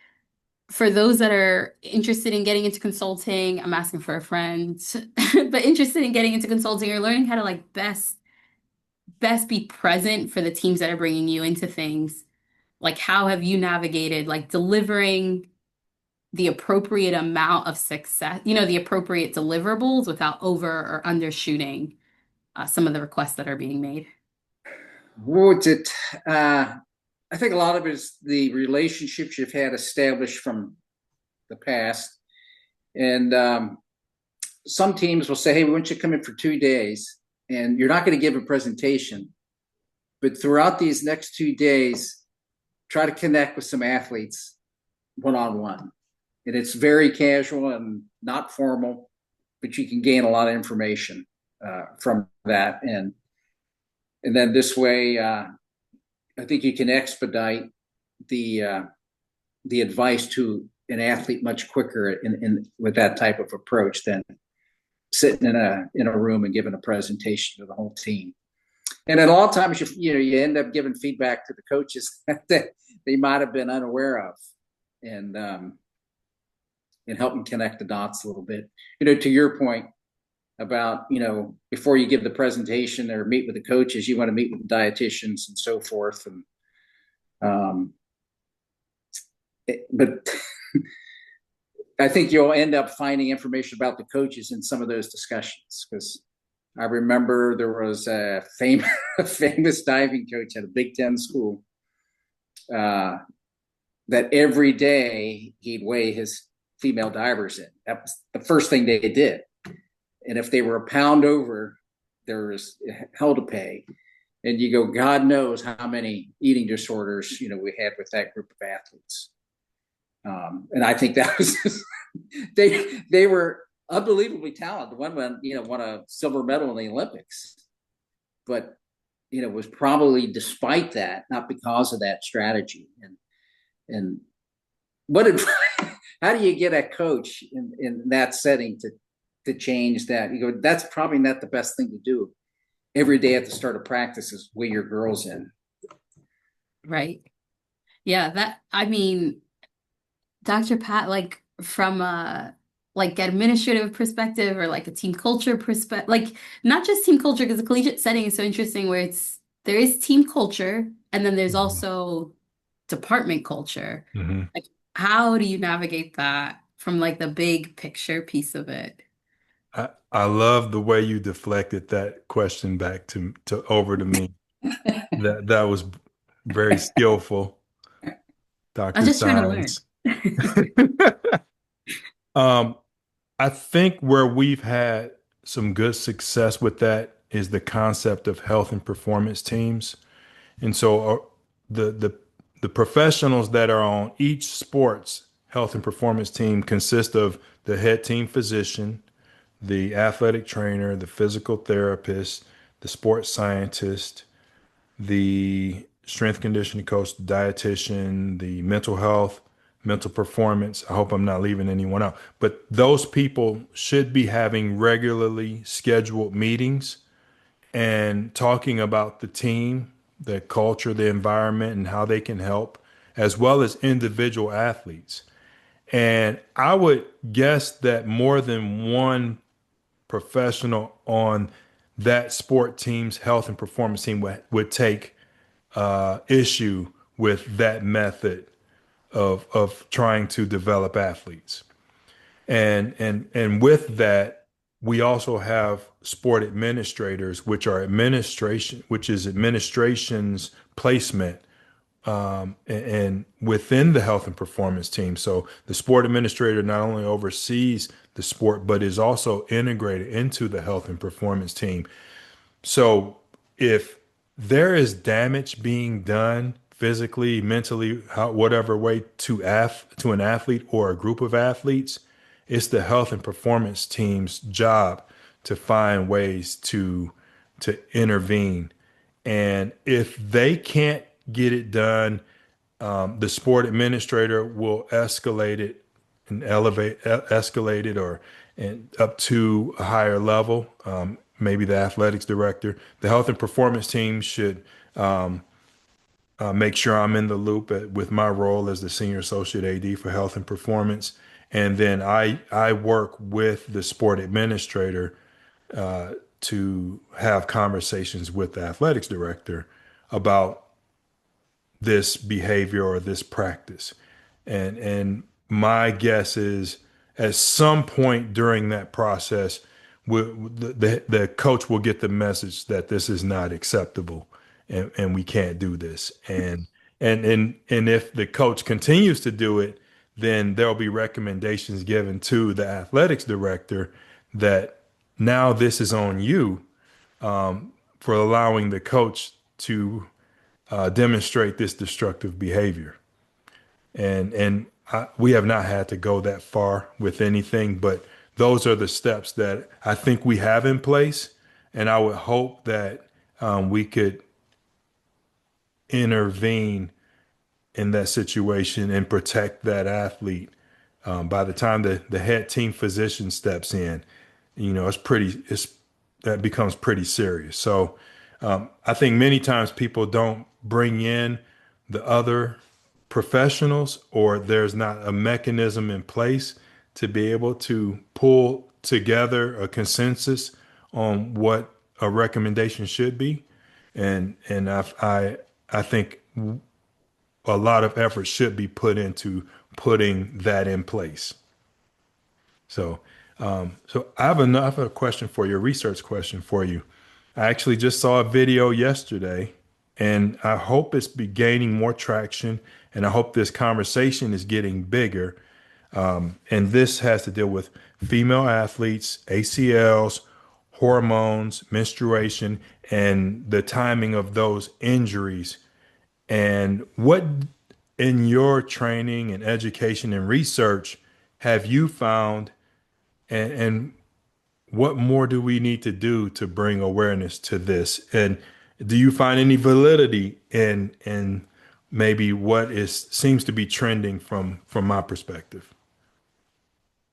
for those that are interested in getting into consulting, I'm asking for a friend, but interested in getting into consulting or learning how to like best be present for the teams that are bringing you into things. Like how have you navigated like delivering the appropriate amount of success, the appropriate deliverables without over or undershooting some of the requests that are being made? What's it? I think a lot of it is the relationships you've had established from the past. And some teams will say, hey, we want you to come in for 2 days, and you're not going to give a presentation. But throughout these next 2 days, try to connect with some athletes one-on-one. And it's very casual and not formal, but you can gain a lot of information from that. And then this way, I think you can expedite the advice to an athlete much quicker in with that type of approach than sitting in a room and giving a presentation to the whole team. And then a lot of times you end up giving feedback to the coaches that they might have been unaware of, and help them connect the dots a little bit. To your point about, before you give the presentation or meet with the coaches, you want to meet with the dietitians and so forth. And but I think you'll end up finding information about the coaches in some of those discussions, because I remember there was a famous diving coach at a Big Ten school that every day he'd weigh his female divers in. That was the first thing they did. And if they were a pound over, there was hell to pay. And you go, God knows how many eating disorders, we had with that group of athletes. And I think that was they were unbelievably talented. One won a silver medal in the Olympics, but was probably despite that, not because of that strategy. And how do you get a coach in that setting to change that? You go, that's probably not the best thing to do. Every day at the start of practice is weigh your girls in. Right. Yeah, Dr. Pat, like from a like administrative perspective or like a team culture perspective, like not just team culture, because the collegiate setting is so interesting where there is team culture and then there's also department culture. Mm-hmm. Like how do you navigate that from like the big picture piece of it? I love the way you deflected that question back to over to me. That was very skillful, I'm Dr. just trying to learn. Saenz. I think where we've had some good success with that is the concept of health and performance teams. And so the professionals that are on each sports health and performance team consist of the head team physician, the athletic trainer, the physical therapist, the sports scientist, the strength conditioning coach, the dietitian, the mental health, mental performance. I hope I'm not leaving anyone out. But those people should be having regularly scheduled meetings and talking about the team, the culture, the environment, and how they can help, as well as individual athletes. And I would guess that more than one professional on that sport team's health and performance team would take issue with that method of trying to develop athletes. And with that, we also have sport administrators, which is administration's placement and within the health and performance team. So the sport administrator not only oversees the sport, but is also integrated into the health and performance team. So if there is damage being done physically, mentally, whatever way to an athlete or a group of athletes, it's the health and performance team's job to find ways to intervene. And if they can't get it done, the sport administrator will escalate it and escalate it or and up to a higher level. Maybe the athletics director, the health and performance team should make sure I'm in the loop with my role as the senior associate AD for health and performance. And then I work with the sport administrator to have conversations with the athletics director about this behavior or this practice. And my guess is at some point during that process, the coach will get the message that this is not acceptable and we can't do this. And if the coach continues to do it, then there'll be recommendations given to the athletics director that now this is on you for allowing the coach to demonstrate this destructive behavior. And we have not had to go that far with anything, but those are the steps that I think we have in place. And I would hope that we could intervene in that situation and protect that athlete. By the time the head team physician steps in, that becomes pretty serious. So I think many times people don't bring in the other professionals, or there's not a mechanism in place to be able to pull together a consensus on what a recommendation should be. And I think a lot of effort should be put into putting that in place. So I have another question for you, a research question for you. I actually just saw a video yesterday, and I hope it's gaining more traction, and I hope this conversation is getting bigger. And this has to deal with female athletes, ACLs, hormones, menstruation, and the timing of those injuries. And what in your training and education and research have you found, and what more do we need to do to bring awareness to this? And do you find any validity in maybe what seems to be trending from my perspective?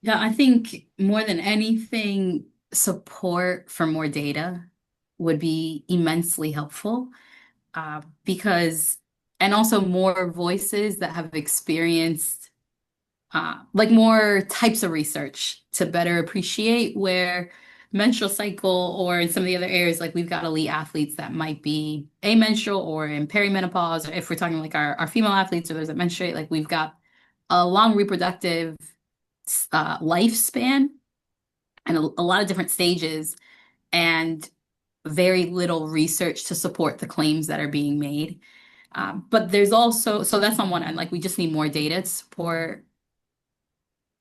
Yeah, I think more than anything, support for more data would be immensely helpful because, and also more voices that have experienced like more types of research to better appreciate where menstrual cycle, or in some of the other areas, like we've got elite athletes that might be amenstrual or in perimenopause, or if we're talking like our female athletes or those that menstruate, like we've got a long reproductive lifespan and a lot of different stages and very little research to support the claims that are being made. But there's also, so that's on one end, like we just need more data to support,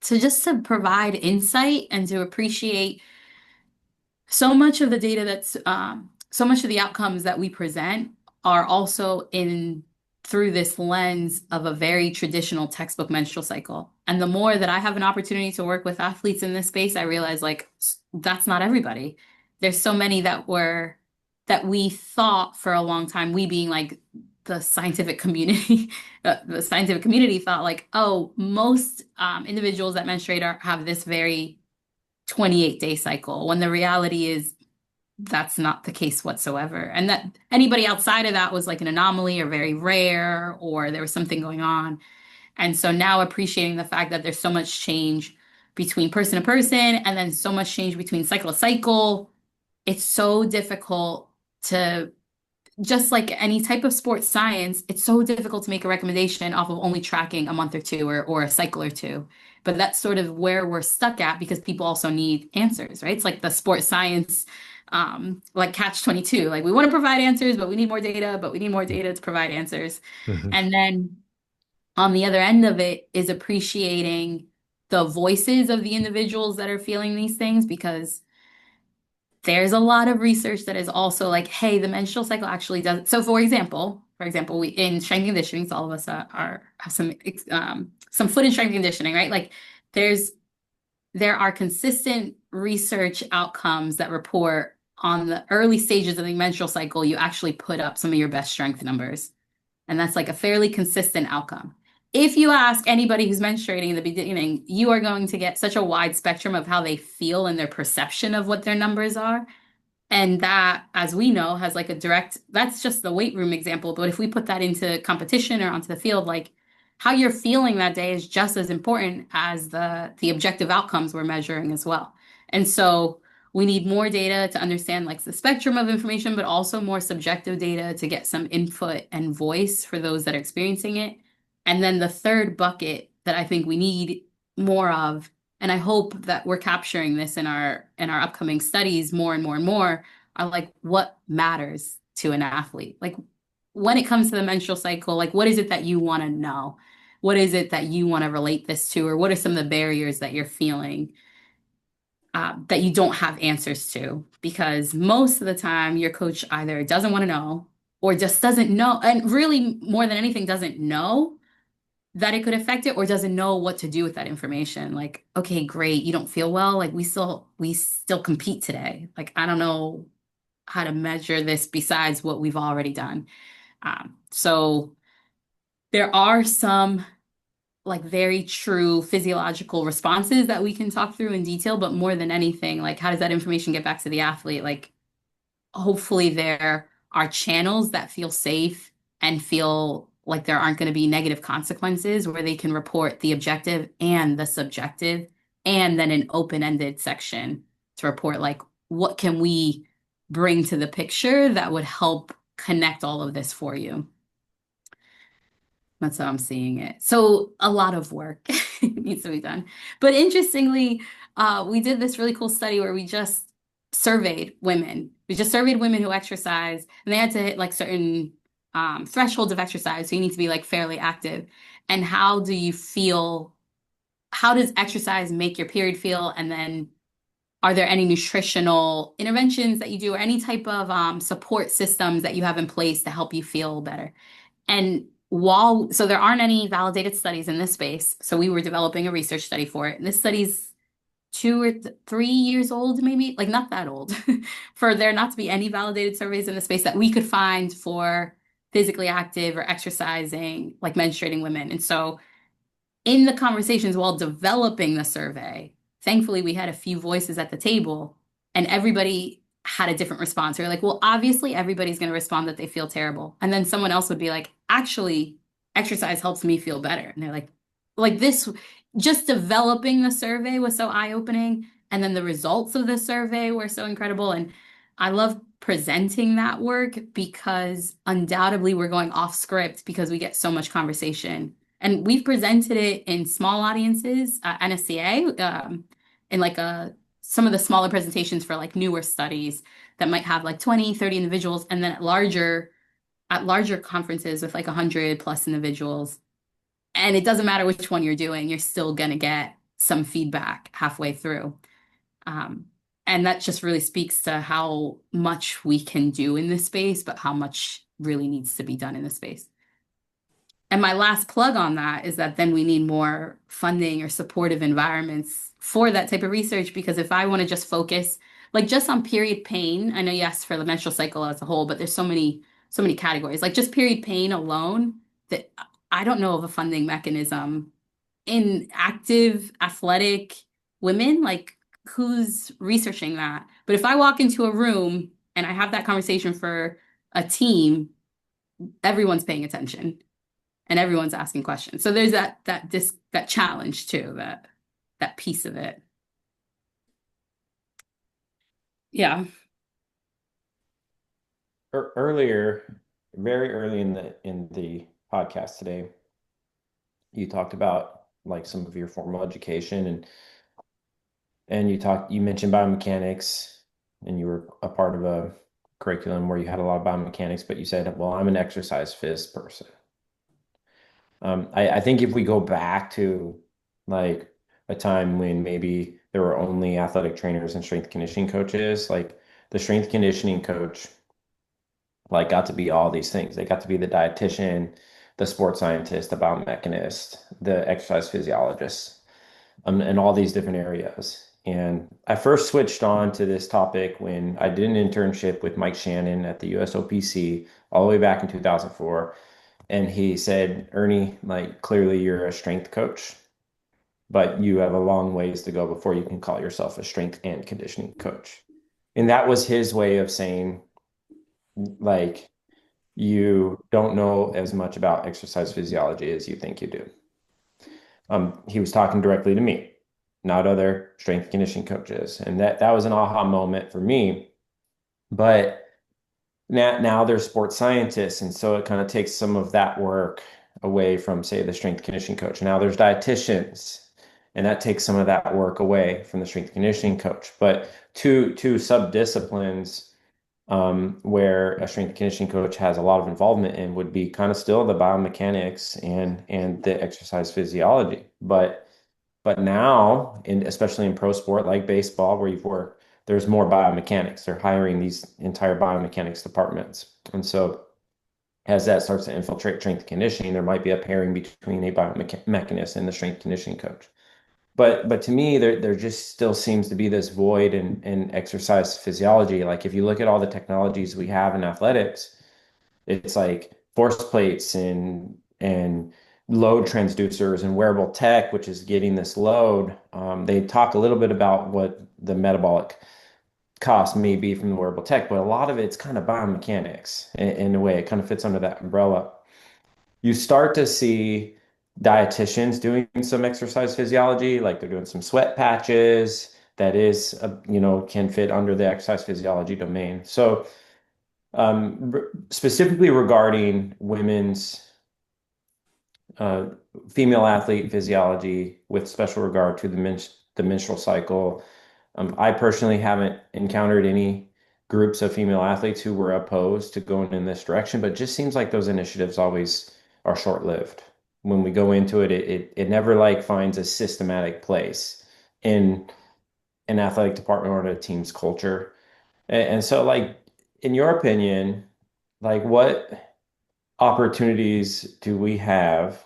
to provide insight and to appreciate so much of the data that's, so much of the outcomes that we present are also through this lens of a very traditional textbook menstrual cycle. And the more that I have an opportunity to work with athletes in this space, I realize like that's not everybody. There's so many that we thought for a long time, we being like the scientific community, the scientific community thought like, oh, most individuals that menstruate have this very 28-day cycle, when the reality is that's not the case whatsoever. And that anybody outside of that was like an anomaly or very rare, or there was something going on. And so now appreciating the fact that there's so much change between person to person, and then so much change between cycle to cycle, it's so difficult to, just like any type of sports science, it's so difficult to make a recommendation off of only tracking a month or two or a cycle or two. But that's sort of where we're stuck at, because people also need answers, right? It's like the sports science, like catch-22. Like we want to provide answers, but we need more data, to provide answers. Mm-hmm. And then on the other end of it is appreciating the voices of the individuals that are feeling these things, because there's a lot of research that is also like, hey, the menstrual cycle actually does. So for example, for example, we in strength and conditioning, so all of us have some foot in strength and conditioning, right? Like there are consistent research outcomes that report on the early stages of the menstrual cycle, you actually put up some of your best strength numbers. And that's like a fairly consistent outcome. If you ask anybody who's menstruating in the beginning, you are going to get such a wide spectrum of how they feel and their perception of what their numbers are. And that, as we know, has like a direct, that's just the weight room example. But if we put that into competition or onto the field, like how you're feeling that day is just as important as the objective outcomes we're measuring as well. And so we need more data to understand like the spectrum of information, but also more subjective data to get some input and voice for those that are experiencing it. And then the third bucket that I think we need more of, and I hope that we're capturing this in our upcoming studies more and more and more, are like what matters to an athlete. Like when it comes to the menstrual cycle, like what is it that you want to know? What is it that you want to relate this to? Or what are some of the barriers that you're feeling that you don't have answers to? Because most of the time your coach either doesn't want to know or just doesn't know, and really more than anything doesn't know that it could affect it or doesn't know what to do with that information. Like, okay, great, you don't feel well. Like we still compete today. Like, I don't know how to measure this besides what we've already done. So there are some like very true physiological responses that we can talk through in detail, but more than anything, like how does that information get back to the athlete? Like hopefully there are channels that feel safe and feel like there aren't going to be negative consequences where they can report the objective and the subjective, and then an open-ended section to report like what can we bring to the picture that would help connect all of this for you. That's how I'm seeing it. So a lot of work needs to be done. But interestingly, we did this really cool study where we just surveyed women. We just surveyed women who exercise, and they had to hit like certain thresholds of exercise. So you need to be like fairly active. And how do you feel? How does exercise make your period feel? And then are there any nutritional interventions that you do or any type of support systems that you have in place to help you feel better? And so there aren't any validated studies in this space. So we were developing a research study for it. And this study's 2 or 3 years old, maybe, like not that old, for there not to be any validated surveys in the space that we could find for physically active or exercising, like menstruating women. And so in the conversations while developing the survey, thankfully we had a few voices at the table and everybody had a different response. They're like, well, obviously everybody's going to respond that they feel terrible. And then someone else would be like, actually, exercise helps me feel better. And they're like this, just developing the survey was so eye-opening. And then the results of the survey were so incredible. And I love presenting that work because undoubtedly we're going off script because we get so much conversation. And we've presented it in small audiences at NSCA, in like some of the smaller presentations for like newer studies that might have like 20, 30 individuals, and then at larger conferences with like 100 plus individuals. And it doesn't matter which one you're doing, you're still going to get some feedback halfway through. And that just really speaks to how much we can do in this space, but how much really needs to be done in this space. And my last plug on that is that then we need more funding or supportive environments for that type of research, because if I want to just focus like just on period pain, I know you asked for the menstrual cycle as a whole, but there's so many categories, like just period pain alone, that I don't know of a funding mechanism in active athletic women, like who's researching that. But if I walk into a room and I have that conversation for a team, everyone's paying attention and everyone's asking questions. So there's that challenge too, that piece of it. Yeah. Earlier, very early in the podcast today, you talked about like some of your formal education and you mentioned biomechanics, and you were a part of a curriculum where you had a lot of biomechanics, but you said, well, I'm an exercise phys person. I think if we go back to like a time when maybe there were only athletic trainers and strength conditioning coaches, like the strength conditioning coach like got to be all these things. They got to be the dietitian, the sports scientist, the biomechanist, the exercise physiologist, and all these different areas. And I first switched on to this topic when I did an internship with Mike Shannon at the USOPC all the way back in 2004. And he said, Ernie, like clearly you're a strength coach, but you have a long ways to go before you can call yourself a strength and conditioning coach. And that was his way of saying, like, you don't know as much about exercise physiology as you think you do. He was talking directly to me, not other strength conditioning coaches. And that was an aha moment for me. But now there's sports scientists. And so it kind of takes some of that work away from, say, the strength conditioning coach. Now there's dietitians, and that takes some of that work away from the strength conditioning coach. But two sub-disciplines where a strength and conditioning coach has a lot of involvement in would be kind of still the biomechanics and the exercise physiology. But now, especially in pro sport like baseball, where you've worked, there's more biomechanics. They're hiring these entire biomechanics departments. And so as that starts to infiltrate strength and conditioning, there might be a pairing between a biomechanist and the strength conditioning coach. But to me, there just still seems to be this void in exercise physiology. Like if you look at all the technologies we have in athletics, it's like force plates and load transducers and wearable tech, which is getting this load. They talk a little bit about what the metabolic cost may be from the wearable tech, but a lot of it's kind of biomechanics in a way. It kind of fits under that umbrella. You start to see dietitians doing some exercise physiology, like they're doing some sweat patches that is, can fit under the exercise physiology domain. So, specifically regarding women's female athlete physiology with special regard to the menstrual cycle, I personally haven't encountered any groups of female athletes who were opposed to going in this direction, but it just seems like those initiatives always are short-lived. When we go into it, it never like finds a systematic place in an athletic department or in a team's culture. And so like, in your opinion, like what opportunities do we have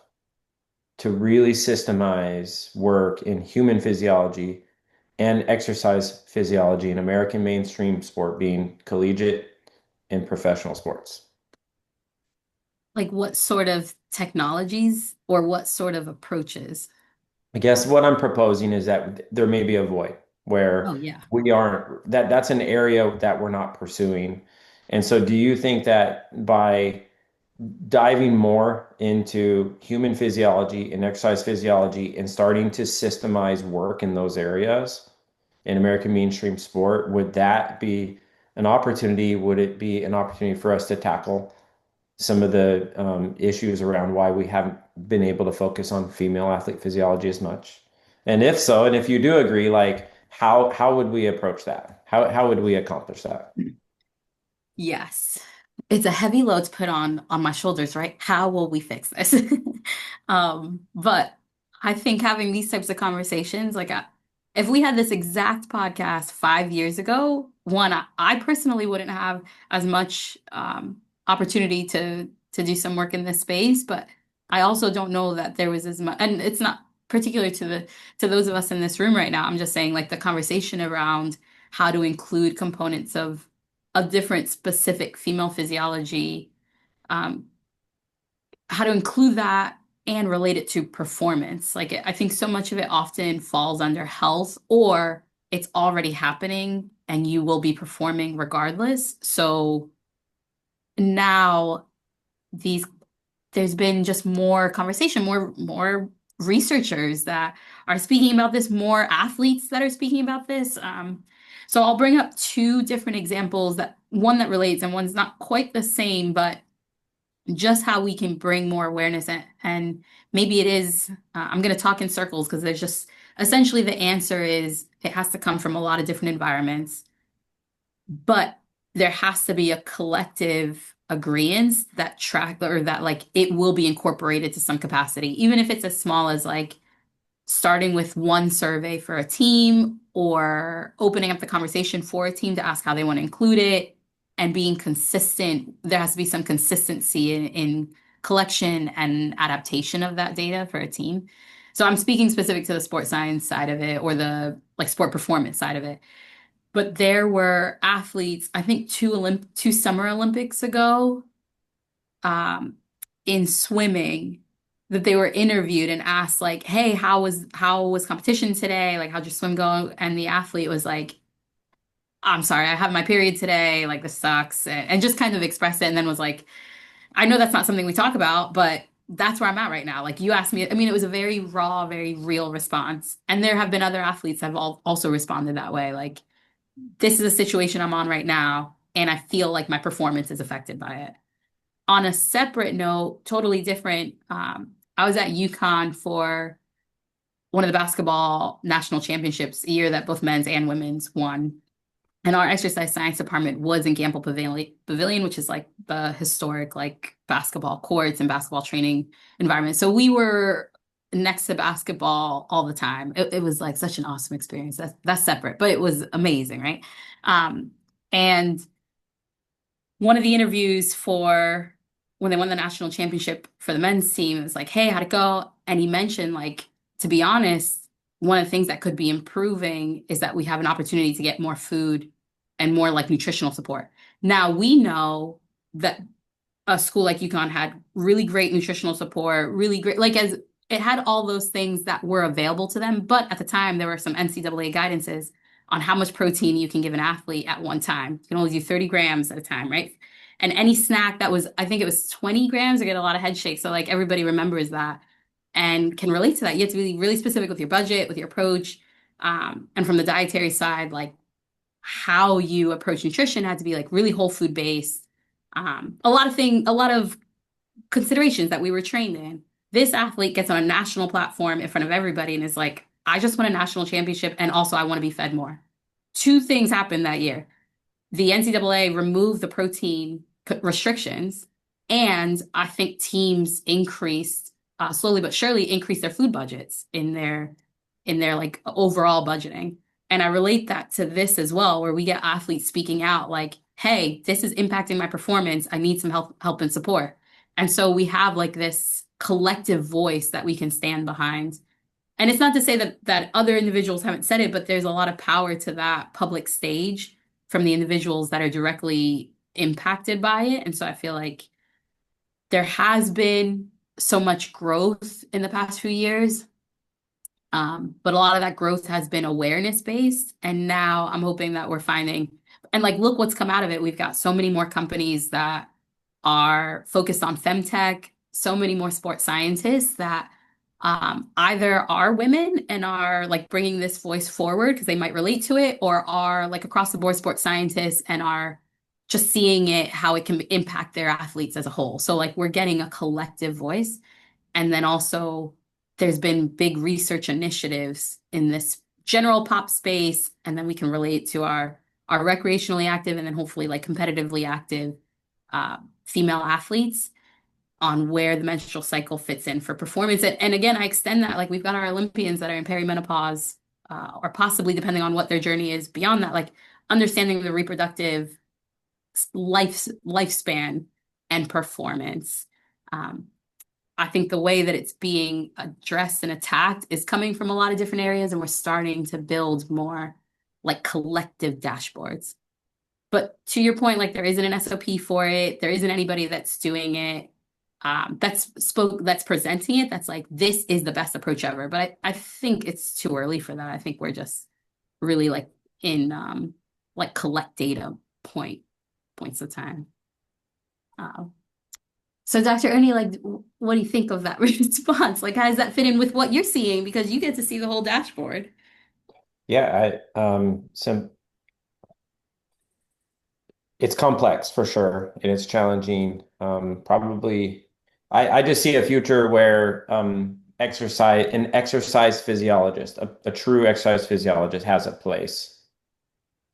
to really systemize work in human physiology and exercise physiology in American mainstream sport, being collegiate and professional sports? Like what sort of technologies or what sort of approaches? I guess what I'm proposing is that there may be a void where Oh, yeah. we aren't, that's an area that we're not pursuing. And so do you think that by diving more into human physiology and exercise physiology and starting to systemize work in those areas in American mainstream sport, would that be an opportunity? Would it be an opportunity for us to tackle some of the issues around why we haven't been able to focus on female athlete physiology as much? And if so, and if you do agree, like how would we approach that? How would we accomplish that? Yes. It's a heavy load to put on my shoulders, right? How will we fix this? But I think having these types of conversations, like if we had this exact podcast 5 years ago, one, I personally wouldn't have as much opportunity to do some work in this space, but I also don't know that there was as much, and it's not particular to those of us in this room right now. I'm just saying like the conversation around how to include components of a different specific female physiology, um, how to include that and relate it to performance. Like I think so much of it often falls under health, or it's already happening and you will be performing regardless. So now there's been just more conversation, more researchers that are speaking about this, more athletes that are speaking about this. So I'll bring up two different examples, that one that relates and one's not quite the same, but just how we can bring more awareness and maybe it is, I'm going to talk in circles because there's just essentially the answer is it has to come from a lot of different environments, but there has to be a collective agreement that track or that like it will be incorporated to some capacity, even if it's as small as like starting with one survey for a team or opening up the conversation for a team to ask how they want to include it and being consistent. There has to be some consistency in collection and adaptation of that data for a team. So I'm speaking specific to the sports science side of it, or the like sport performance side of it. But there were athletes, I think two Summer Olympics ago, um, in swimming, that they were interviewed and asked like, "Hey, how was competition today? Like, how'd your swim go?" And the athlete was like, "I'm sorry, I have my period today. Like, this sucks," and just kind of expressed it, and then was like, "I know that's not something we talk about, but that's where I'm at right now. Like, you asked me." I mean, it was a very raw, very real response. And there have been other athletes that have also responded that way. Like, this is a situation I'm on right now, and I feel like my performance is affected by it. On a separate note, totally different, I was at UConn for one of the basketball national championships, a year that both men's and women's won. And our exercise science department was in Gamble Pavilion, which is like the historic like basketball courts and basketball training environment. So we were next to basketball all the time. It was like such an awesome experience. That's separate, but it was amazing, right? And one of the interviews for when they won the national championship for the men's team, it was like, "Hey, how'd it go?" And he mentioned, like, to be honest, one of the things that could be improving is that we have an opportunity to get more food and more like nutritional support. Now we know that a school like UConn had really great nutritional support, really great, like, as it had all those things that were available to them. But at the time, there were some NCAA guidances on how much protein you can give an athlete at one time. You can only do 30 grams at a time, right? And any snack that was, I think it was 20 grams, I get a lot of head shakes. So like everybody remembers that and can relate to that. You have to be really specific with your budget, with your approach. And from the dietary side, like how you approach nutrition had to be like really whole food based. A lot of considerations that we were trained in. This athlete gets on a national platform in front of everybody and is like, "I just won a national championship, and also I want to be fed more." Two things happened that year. The NCAA removed the protein restrictions, and I think teams increased, slowly but surely increased their food budgets in their like overall budgeting. And I relate that to this as well, where we get athletes speaking out like, "Hey, this is impacting my performance. I need some help and support." And so we have like this collective voice that we can stand behind. And it's not to say that other individuals haven't said it, but there's a lot of power to that public stage from the individuals that are directly impacted by it. And so I feel like there has been so much growth in the past few years. But a lot of that growth has been awareness based. And now I'm hoping that we're finding, and like, look what's come out of it. We've got so many more companies that are focused on femtech, so many more sports scientists that either are women and are like bringing this voice forward because they might relate to it, or are like across the board sports scientists and are just seeing it, how it can impact their athletes as a whole. So like we're getting a collective voice. And then also there's been big research initiatives in this general pop space. And then we can relate to our recreationally active and then hopefully like competitively active female athletes on where the menstrual cycle fits in for performance. And again, I extend that, like we've got our Olympians that are in perimenopause, or possibly depending on what their journey is beyond that, like understanding the reproductive lifespan and performance. I think the way that it's being addressed and attacked is coming from a lot of different areas, and we're starting to build more like collective dashboards. But to your point, like there isn't an SOP for it. There isn't anybody that's doing it, that's presenting it. That's like, this is the best approach ever. But I think it's too early for that. I think we're just really like in like collect data points of time. So Dr. Ernie, like, what do you think of that response? Like, how does that fit in with what you're seeing? Because you get to see the whole dashboard. Yeah, it's complex for sure, and it's challenging. Probably, I just see a future where an exercise physiologist, a true exercise physiologist, has a place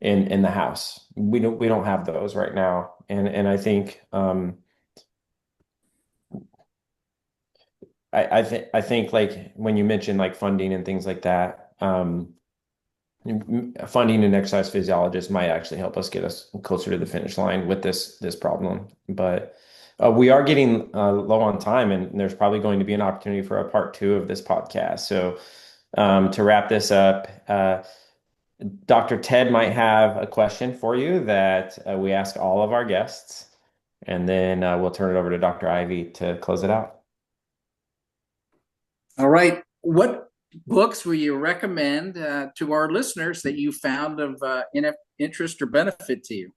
in the house. We don't have those right now, and I think I think like when you mentioned like funding and things like that, Funding an exercise physiologist might actually help us get us closer to the finish line with this problem. But we are getting low on time, and there's probably going to be an opportunity for a part two of this podcast. So to wrap this up, Dr. Ted might have a question for you that we ask all of our guests, and then we'll turn it over to Dr. Ivey to close it out. All right. What books will you recommend to our listeners that you found of interest or benefit to you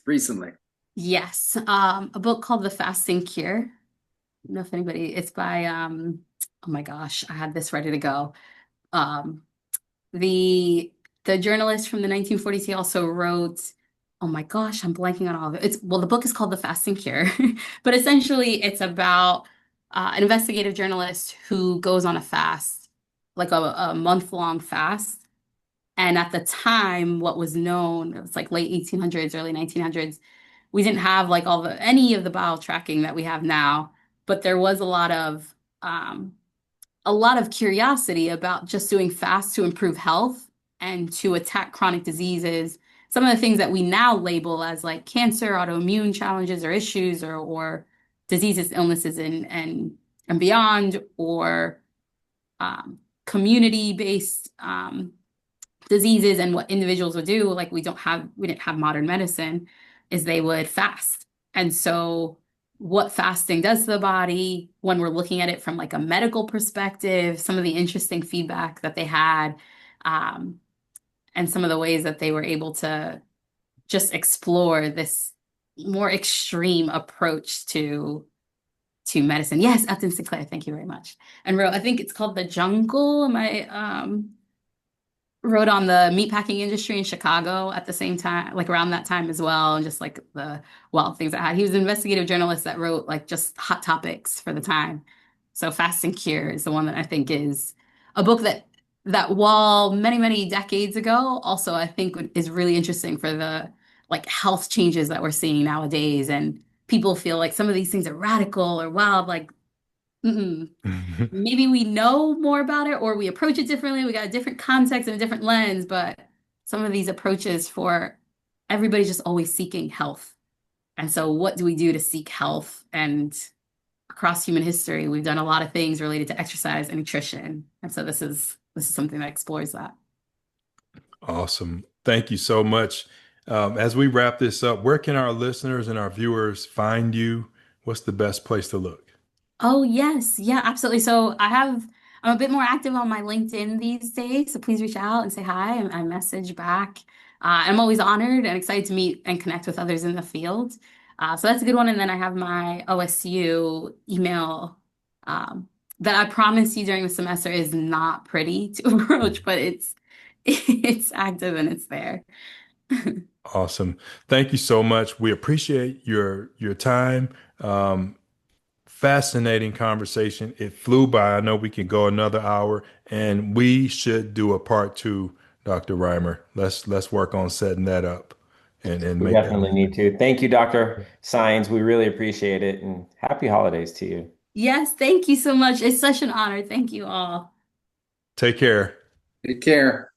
recently? Yes, a book called The Fasting Cure. I don't know if anybody, it's by, oh my gosh, I had this ready to go. The journalist from the 1940s, he also wrote, oh my gosh, I'm blanking on all of it. The book is called The Fasting Cure, but essentially it's about an investigative journalist who goes on a fast, like a month-long fast. And at the time, what was known, it was like late 1800s, early 1900s, we didn't have like any of the bowel tracking that we have now, but there was a lot of curiosity about just doing fast to improve health and to attack chronic diseases. Some of the things that we now label as like cancer, autoimmune challenges or issues or diseases, illnesses, and beyond, or community-based diseases, and what individuals would do, like we didn't have modern medicine, is they would fast. And so what fasting does to the body when we're looking at it from like a medical perspective, some of the interesting feedback that they had, and some of the ways that they were able to just explore this more extreme approach to medicine. Yes, Upton Sinclair, thank you very much. And wrote, I think it's called The Jungle. Wrote on the meatpacking industry in Chicago at the same time, like around that time as well, and just like the wild things that had. He was an investigative journalist that wrote like just hot topics for the time. So Fast and Cure is the one that I think is a book that while many, many decades ago, also I think is really interesting for the like health changes that we're seeing nowadays. And people feel like some of these things are radical or wild, like, mm-mm. Maybe we know more about it or we approach it differently. We got a different context and a different lens, but some of these approaches for everybody's just always seeking health. And so what do we do to seek health? And across human history, we've done a lot of things related to exercise and nutrition. And so this is something that explores that. Awesome. Thank you so much. As we wrap this up, where can our listeners and our viewers find you? What's the best place to look? Oh, yes. Yeah, absolutely. So I'm a bit more active on my LinkedIn these days. So please reach out and say hi. I message back. I'm always honored and excited to meet and connect with others in the field. So that's a good one. And then I have my OSU email that I promise you during the semester is not pretty to approach, but it's active and it's there. Awesome. Thank you so much. We appreciate your time. Fascinating conversation. It flew by. I know we can go another hour, and we should do a part two, Dr. Reimer. Let's work on setting that up and We make definitely that. need to. Thank you, Dr. Saenz. We really appreciate it, and happy holidays to you. Yes, thank you so much. It's such an honor. Thank you all. Take care. Take care.